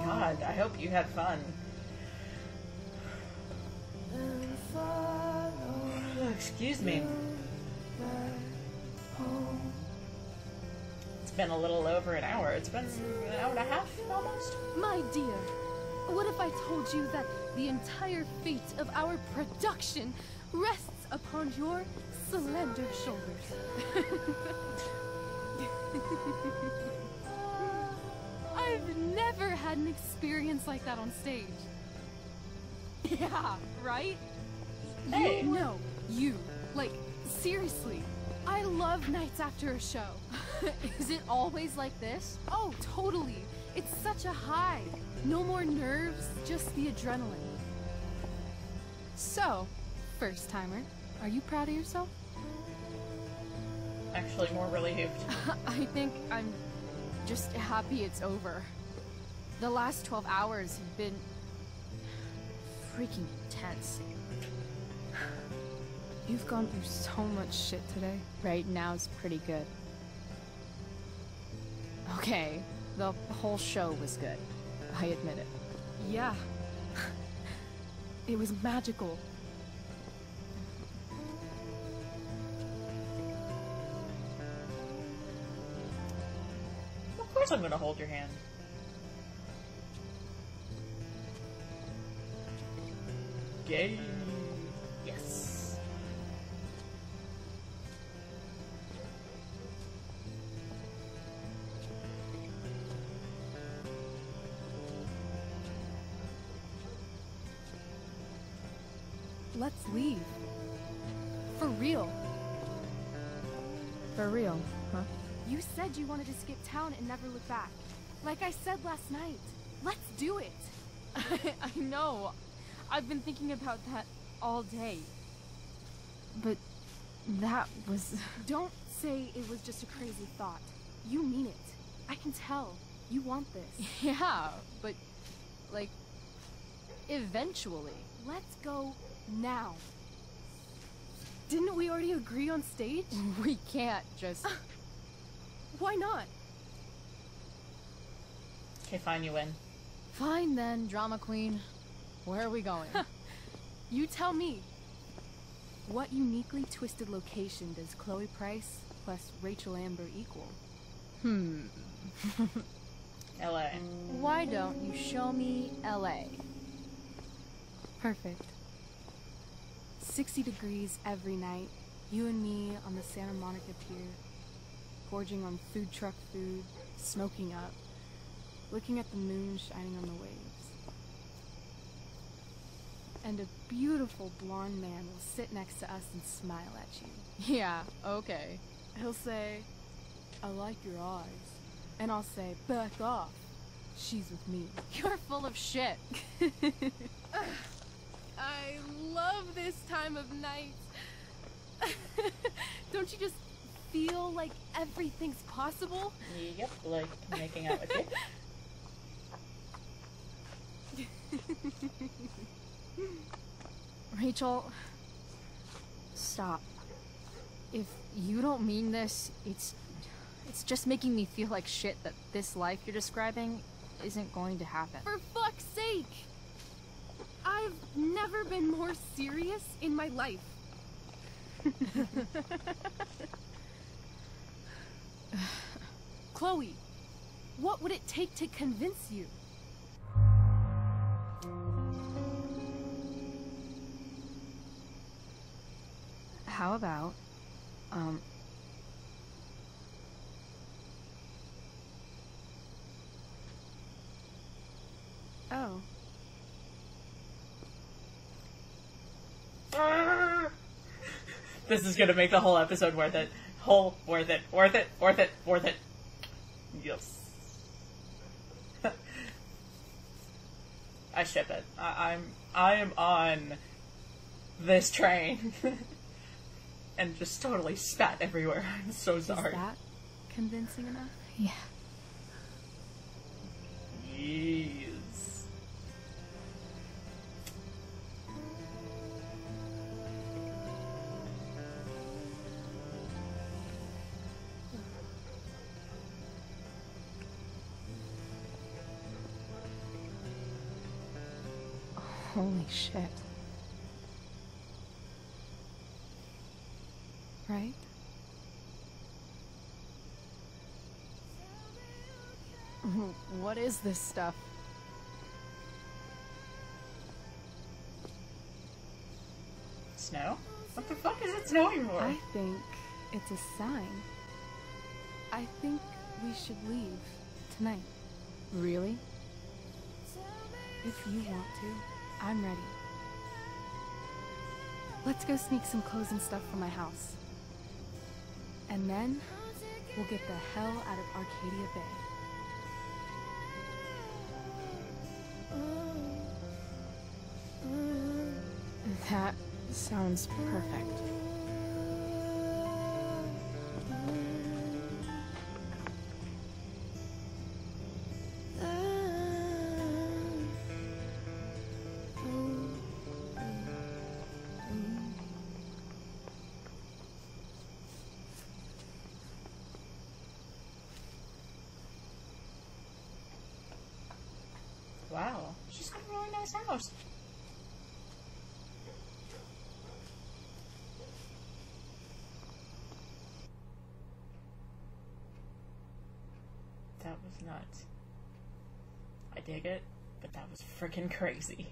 God, I hope you had fun. Excuse me. It's been a little over an hour. It's been an hour and a half, almost. My dear, what if I told you that the entire fate of our production rests upon your slender shoulders? I've never had an experience like that on stage. Yeah, right? Hey. No, you. Like, seriously. I love nights after a show. Is it always like this? Oh, totally. It's such a high. No more nerves, just the adrenaline. So, first timer, are you proud of yourself? Actually, more relieved. I think I'm just happy it's over. The last 12 hours have been freaking intense. You've gone through so much shit today. Right now it's pretty good. Okay, the whole show was good. I admit it. Yeah. It was magical. Of course I'm gonna hold your hand. Yay. Yes. Let's leave. For real. For real, huh? You said you wanted to skip town and never look back. Like I said last night. Let's do it. I know. I've been thinking about that all day. But that was... Don't say it was just a crazy thought. You mean it. I can tell. You want this. Yeah, but, like, eventually. Let's go now. Didn't we already agree on stage? We can't just... Why not? Okay, fine, you win. Fine then, drama queen. Where are we going? You tell me. What uniquely twisted location does Chloe Price plus Rachel Amber equal? LA. Why don't you show me LA? Perfect. 60 degrees every night. You and me on the Santa Monica Pier. Gorging on food truck food. Smoking up. Looking at the moon shining on the waves. And a beautiful blonde man will sit next to us and smile at you. Yeah, okay. He'll say, I like your eyes. And I'll say, back off. She's with me. You're full of shit. I love this time of night. Don't you just feel like everything's possible? Yep, like making out with you. Rachel, stop. If you don't mean this, it's just making me feel like shit that this life you're describing isn't going to happen. For fuck's sake! I've never been more serious in my life. Chloe, what would it take to convince you? How about, Oh. This is gonna make the whole episode worth it. Worth it. Yes. I ship it. I am on this train. And just totally spat everywhere. I'm so sorry. Is that convincing enough? Yeah. Jeez. Holy shit. Right? What is this stuff? Snow? What the fuck is it snowing for? I think it's a sign. I think we should leave tonight. Really? If you want to, I'm ready. Let's go sneak some clothes and stuff from my house. And then, we'll get the hell out of Arcadia Bay. That sounds perfect. Wow, she's got a really nice house. That was nuts. I dig it, but that was freaking crazy.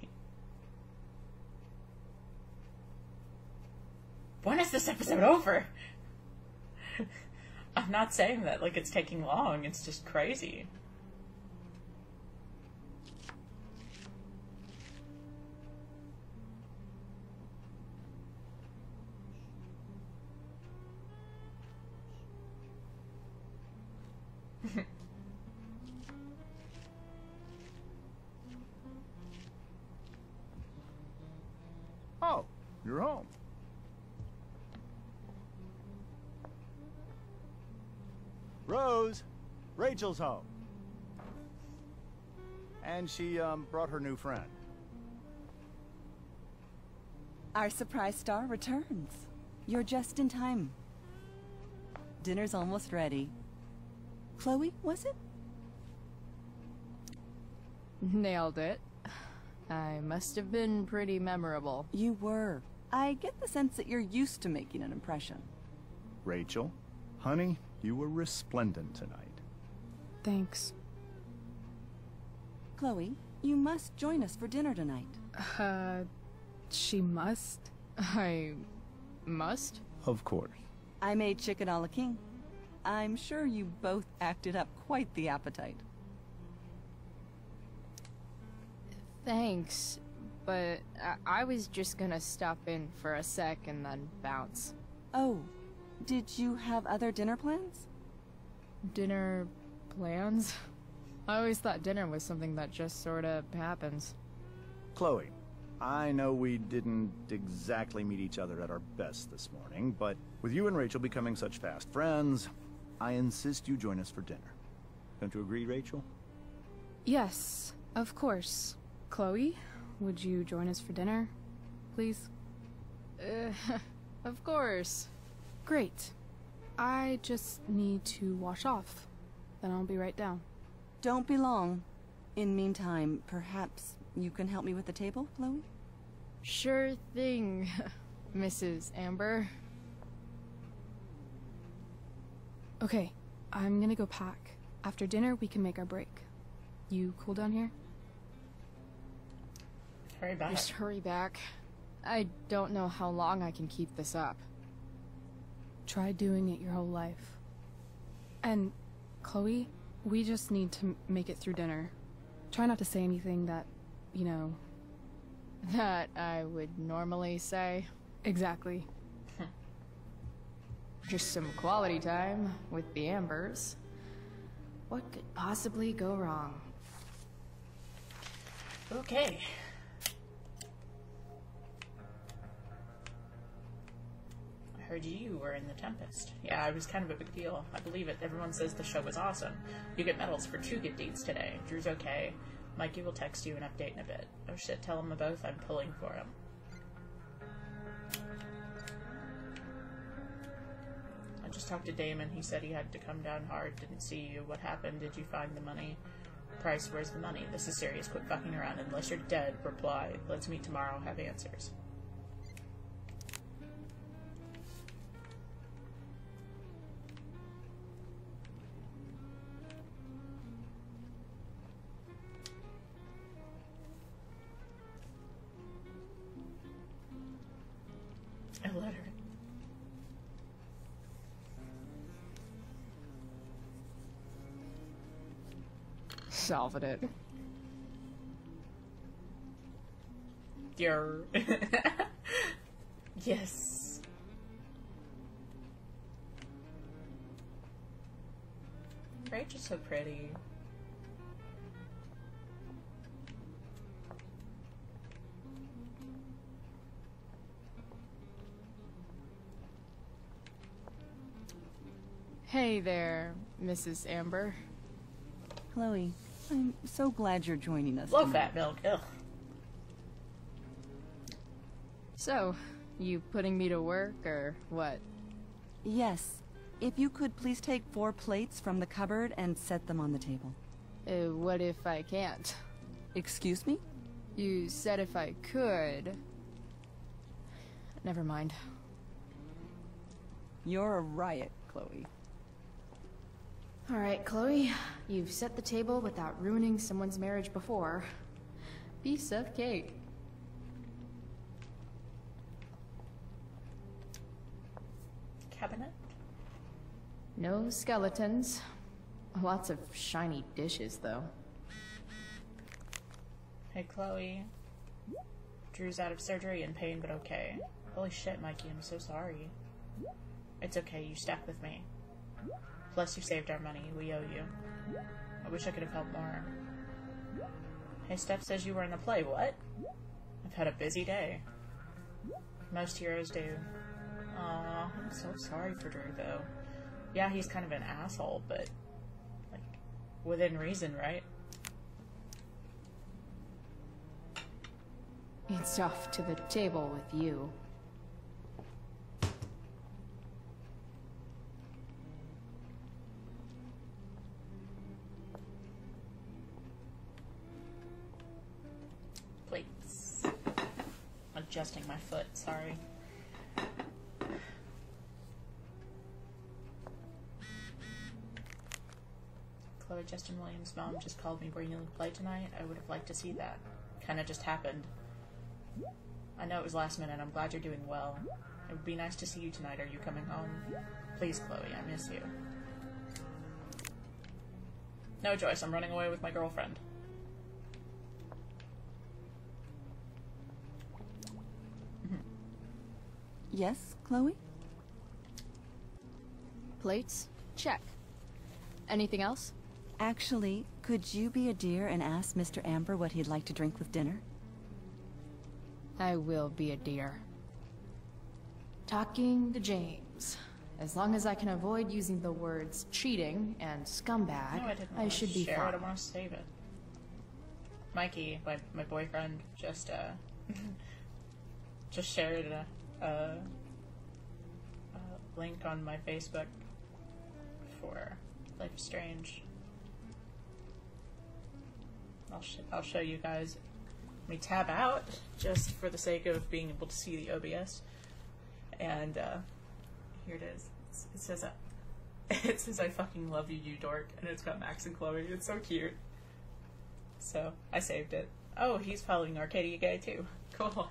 When is this episode over? I'm not saying that like it's taking long, it's just crazy. Oh, you're home. Rose, Rachel's home. And she, brought her new friend. Our surprise star returns. You're just in time. Dinner's almost ready. Chloe, was it? Nailed it. I must have been pretty memorable. You were. I get the sense that you're used to making an impression. Rachel, honey, you were resplendent tonight. Thanks. Chloe, you must join us for dinner tonight. She must? I must? Of course. I made chicken a la king. I'm sure you both acted up quite the appetite. Thanks, but I was just gonna stop in for a sec and then bounce. Oh, did you have other dinner plans? Dinner plans? I always thought dinner was something that just sorta happens. Chloe, I know we didn't exactly meet each other at our best this morning, but with you and Rachel becoming such fast friends, I insist you join us for dinner. Don't you agree, Rachel? Yes, of course. Chloe, would you join us for dinner, please? Of course. Great. I just need to wash off. Then I'll be right down. Don't be long. In meantime, perhaps you can help me with the table, Chloe? Sure thing, Mrs. Amber. Okay, I'm gonna go pack. After dinner, we can make our break. You cool down here? Hurry back. Just hurry back. I don't know how long I can keep this up. Try doing it your whole life. And, Chloe, we just need to make it through dinner. Try not to say anything that, you know... That I would normally say. Exactly. Just some quality time with the Ambers. What could possibly go wrong? Okay. I heard you were in the Tempest. Yeah, it was kind of a big deal. I believe it. Everyone says the show was awesome. You get medals for 2 good deeds today. Drew's okay. Mikey will text you an update in a bit. Oh shit, tell him both I'm pulling for him. I just talked to Damon. He said he had to come down hard. Didn't see you. What happened? Did you find the money? Price, where's the money? This is serious. Quit fucking around. Unless you're dead, reply. Let's meet tomorrow. Have answers. A letter. Salvin it. Your yes. Rachel's so pretty. Hey there, Mrs. Amber. Chloe, I'm so glad you're joining us. Low tonight. fat milk. Ugh. So, you putting me to work, or what? Yes. If you could please take 4 plates from the cupboard and set them on the table. What if I can't? Excuse me? You said if I could. Never mind. You're a riot, Chloe. Alright, Chloe. You've set the table without ruining someone's marriage before. Piece of cake. Cabinet? No skeletons. Lots of shiny dishes, though. Hey, Chloe. Drew's out of surgery in pain, but okay. Holy shit, Mikey, I'm so sorry. It's okay, you stuck with me. Plus, you saved our money. We owe you. I wish I could have helped more. Hey, Steph says you were in the play. What? I've had a busy day. Most heroes do. Aw, I'm so sorry for Drew, though. Yeah, he's kind of an asshole, but, like, within reason, right? It's off to the table with you. Plates. Adjusting my foot, sorry. Chloe, Justin Williams' mom just called me bringing the play tonight. I would have liked to see that. Kinda just happened. I know it was last minute. I'm glad you're doing well. It would be nice to see you tonight. Are you coming home? Please, Chloe, I miss you. No, Joyce, I'm running away with my girlfriend. Yes, Chloe? Plates? Check. Anything else? Actually, could you be a dear and ask Mr. Amber what he'd like to drink with dinner? I will be a dear. Talking to James. As long as I can avoid using the words cheating and scumbag, No, I should be share fine. it. I want to save it. Mikey, my boyfriend, just just shared a link on my Facebook for Life is Strange. I'll show you guys. Let me tab out just for the sake of being able to see the OBS. And here it is. It says it says I fucking love you, you dork, and it's got Max and Chloe. It's so cute. So I saved it. Oh, he's following Arcadia Gay too. Cool.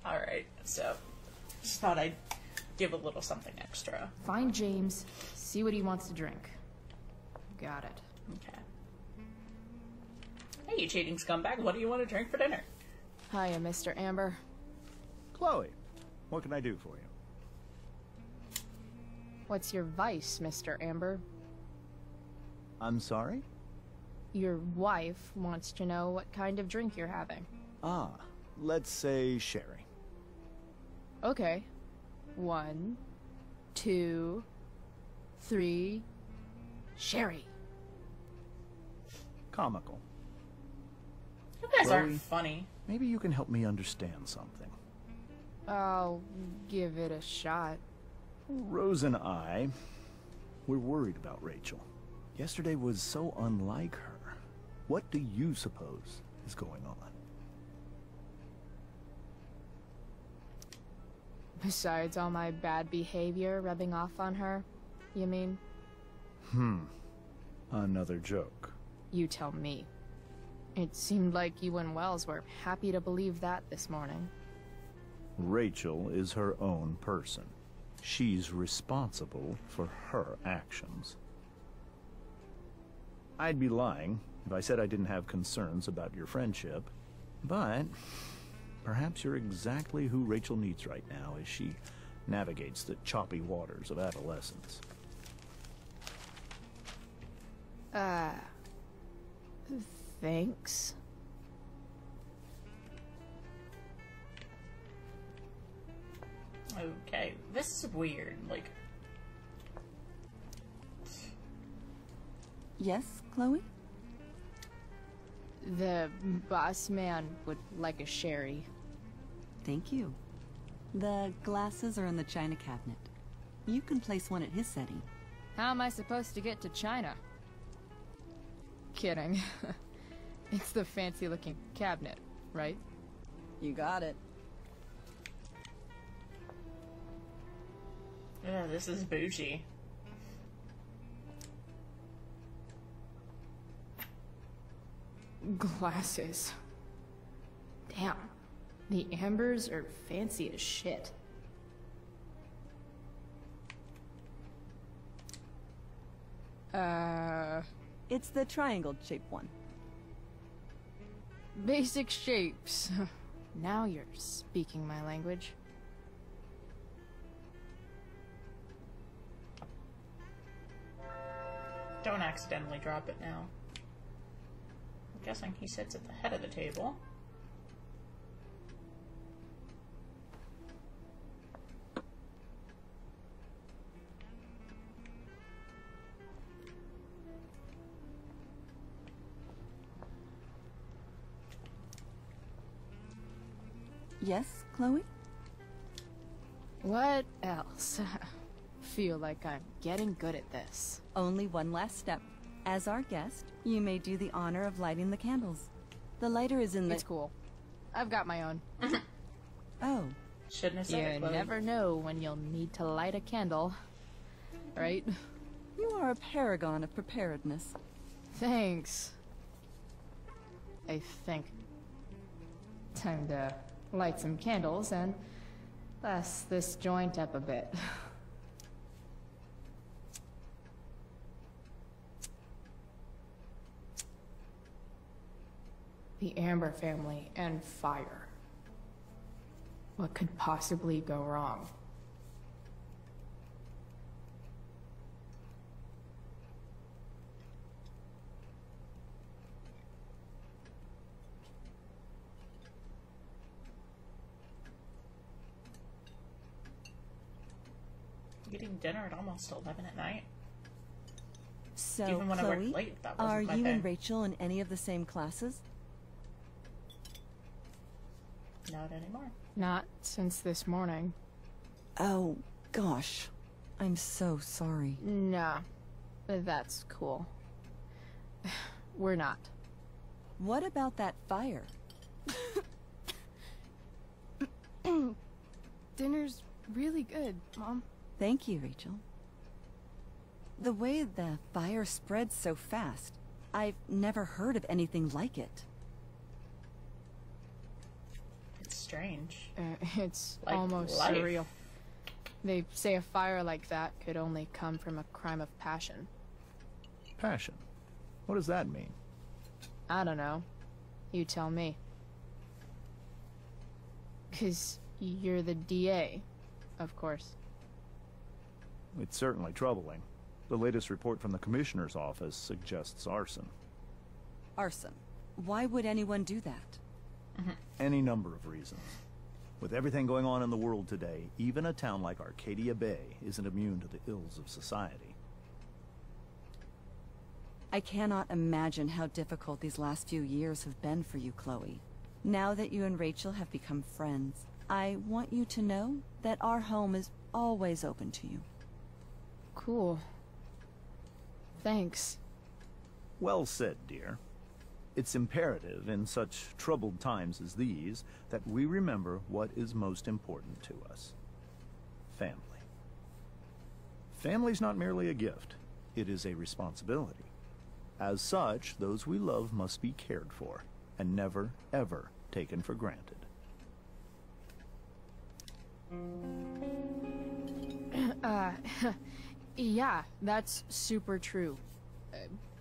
Alright, so just thought I'd give a little something extra. Find James, see what he wants to drink. Got it. Okay. Hey, you cheating scumbag, what do you want to drink for dinner? Hiya, Mr. Amber. Chloe, what can I do for you? What's your vice, Mr. Amber? I'm sorry? Your wife wants to know what kind of drink you're having. Ah, let's say sherry. Okay. 1, 2, 3... Sherry. Comical. You guys Chloe, aren't funny. Maybe you can help me understand something. I'll give it a shot. Rose and I, we're worried about Rachel. Yesterday was so unlike her. What do you suppose is going on? Besides all my bad behavior rubbing off on her, you mean? Another joke. You tell me. It seemed like you and Wells were happy to believe that this morning. Rachel is her own person. She's responsible for her actions. I'd be lying if I said I didn't have concerns about your friendship, but perhaps you're exactly who Rachel needs right now as she navigates the choppy waters of adolescence. Thanks. Okay, this is weird, like... Yes, Chloe? The boss man would like a sherry. Thank you. The glasses are in the china cabinet. You can place one at his setting. How am I supposed to get to China? Kidding. It's the fancy-looking cabinet, right? You got it. Yeah, this is bougie. Glasses. Damn. The ambers are fancy as shit. It's the triangle-shaped one. Basic shapes. Now you're speaking my language. Don't accidentally drop it now. I'm guessing he sits at the head of the table. Yes, Chloe? What else? Feel like I'm getting good at this. Only one last step. As our guest, you may do the honor of lighting the candles. The lighter is in the... It's cool. I've got my own. Oh. Shouldn't have said it, You Chloe. never know when you'll need to light a candle. Right? You are a paragon of preparedness. Thanks. I think. Time to light some candles and bless this joint up a bit. The Amber family and fire. What could possibly go wrong? Eating dinner at almost 11 at night. So, Even when I Chloe, worked late, that wasn't are my you thing. and Rachel in any of the same classes? Not anymore. Not since this morning. Oh, gosh. I'm so sorry. Nah. That's cool. We're not. What about that fire? Dinner's really good, Mom. Thank you, Rachel. The way the fire spreads so fast, I've never heard of anything like it. It's strange. It's Like almost life. surreal. They say a fire like that could only come from a crime of passion. Passion? What does that mean? I don't know. You tell me. 'Cause you're the DA, of course. It's certainly troubling. The latest report from the Commissioner's office suggests arson. Arson. Why would anyone do that? Any number of reasons. With everything going on in the world today, even a town like Arcadia Bay isn't immune to the ills of society. I cannot imagine how difficult these last few years have been for you, Chloe. Now that you and Rachel have become friends, I want you to know that our home is always open to you. Cool. Thanks. Well said, dear. It's imperative in such troubled times as these that we remember what is most important to us. Family. Family's not merely a gift, it is a responsibility. As such, those we love must be cared for, and never, ever taken for granted. Yeah, that's super true.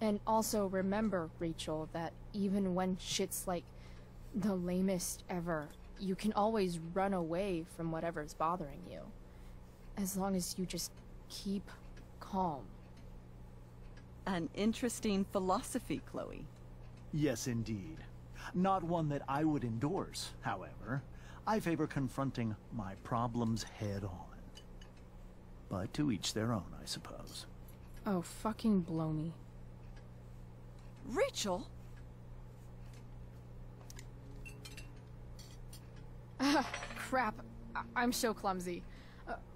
And also remember, Rachel, that even when shit's like the lamest ever, you can always run away from whatever's bothering you. As long as you just keep calm. An interesting philosophy, Chloe. Yes, indeed. Not one that I would endorse, however. I favor confronting my problems head on. But to each their own, I suppose. Oh, fucking blow me. Rachel? Crap. I'm so clumsy.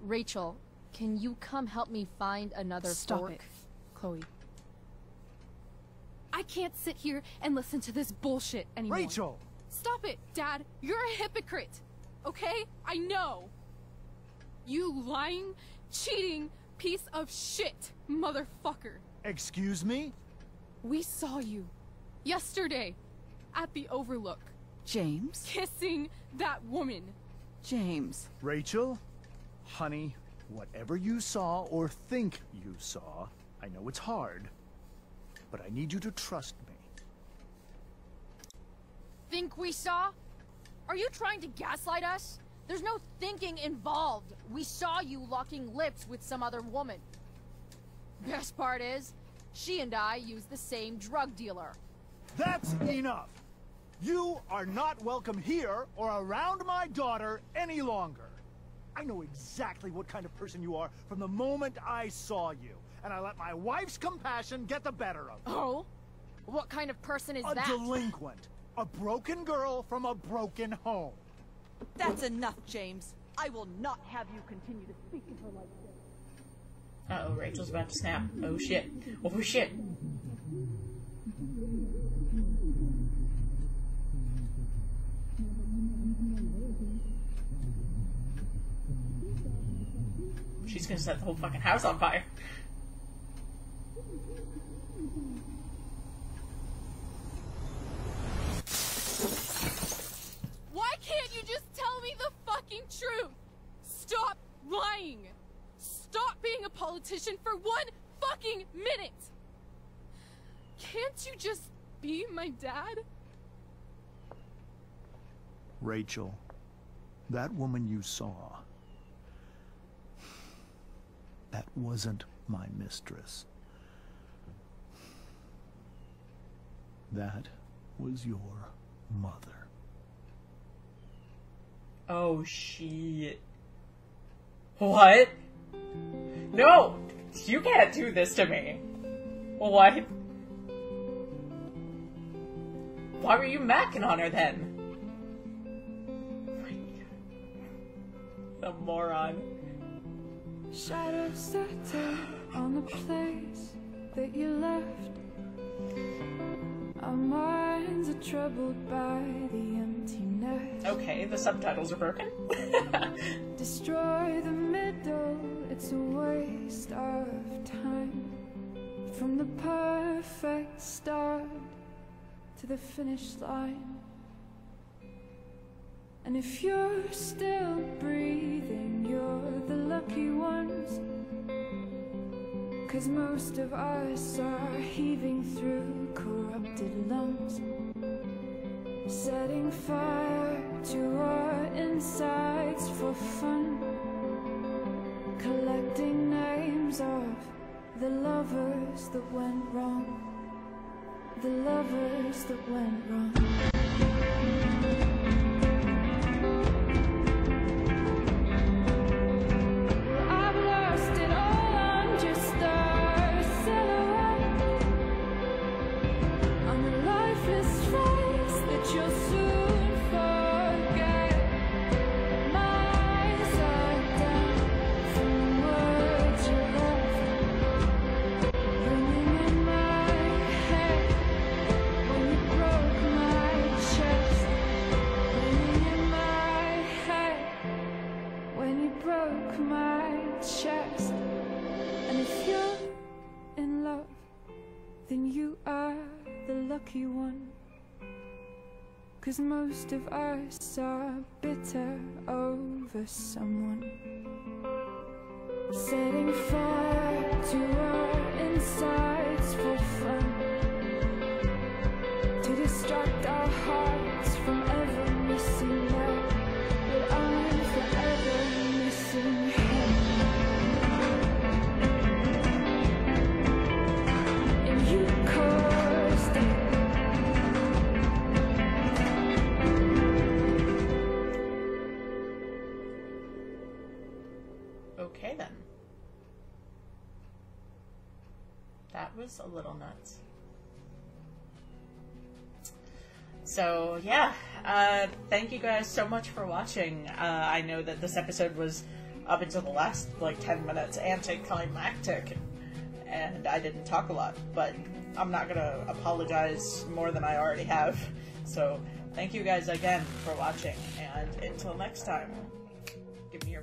Rachel, can you come help me find another Stop fork? it, Chloe. I can't sit here and listen to this bullshit anymore. Rachel! Stop it, Dad. You're a hypocrite. Okay? I know. You lying, cheating piece of shit, motherfucker. Excuse me? We saw you yesterday at the Overlook. James? Kissing that woman. James. Rachel? Honey, whatever you saw or think you saw, I know it's hard, but I need you to trust me. Think we saw? Are you trying to gaslight us? There's no thinking involved. We saw you locking lips with some other woman. Best part is, she and I use the same drug dealer. That's enough! You are not welcome here or around my daughter any longer. I know exactly what kind of person you are from the moment I saw you, and I let my wife's compassion get the better of me. Oh? What kind of person is A that? delinquent. A broken girl from a broken home. That's enough, James. I will not have you continue to speak to her like this. Uh-oh, Rachel's about to snap. Oh shit. Oh shit. She's gonna set the whole fucking house on fire. Why can't you just tell me the fucking truth? Stop lying. Stop being a politician for 1 fucking minute. Can't you just be my dad? Rachel, that woman you saw, that wasn't my mistress. That was your mother. Oh shit. What? No! You can't do this to me. What? Why were you macking on her then? The moron. Shadows settle on the place that you left. Our minds are troubled by the emptiness. Okay, the subtitles are broken. Destroy the middle, it's a waste of time. From the perfect start to the finish line. And if you're still breathing, you're the lucky ones. 'Cause most of us are heaving through corrupted lungs, setting fire to our insides for fun, collecting names of the lovers that went wrong, the lovers that went wrong. Broke 'cause most of us are bitter over someone. Setting fire to our insides for fun, to distract our hearts from ever missing love. But I'm forever missing him. And you caused it. Okay then. That was a little nuts. So yeah, thank you guys so much for watching. I know that this episode was up until the last like 10 minutes anticlimactic, and I didn't talk a lot, but I'm not gonna apologize more than I already have. So thank you guys again for watching, and until next time, give me your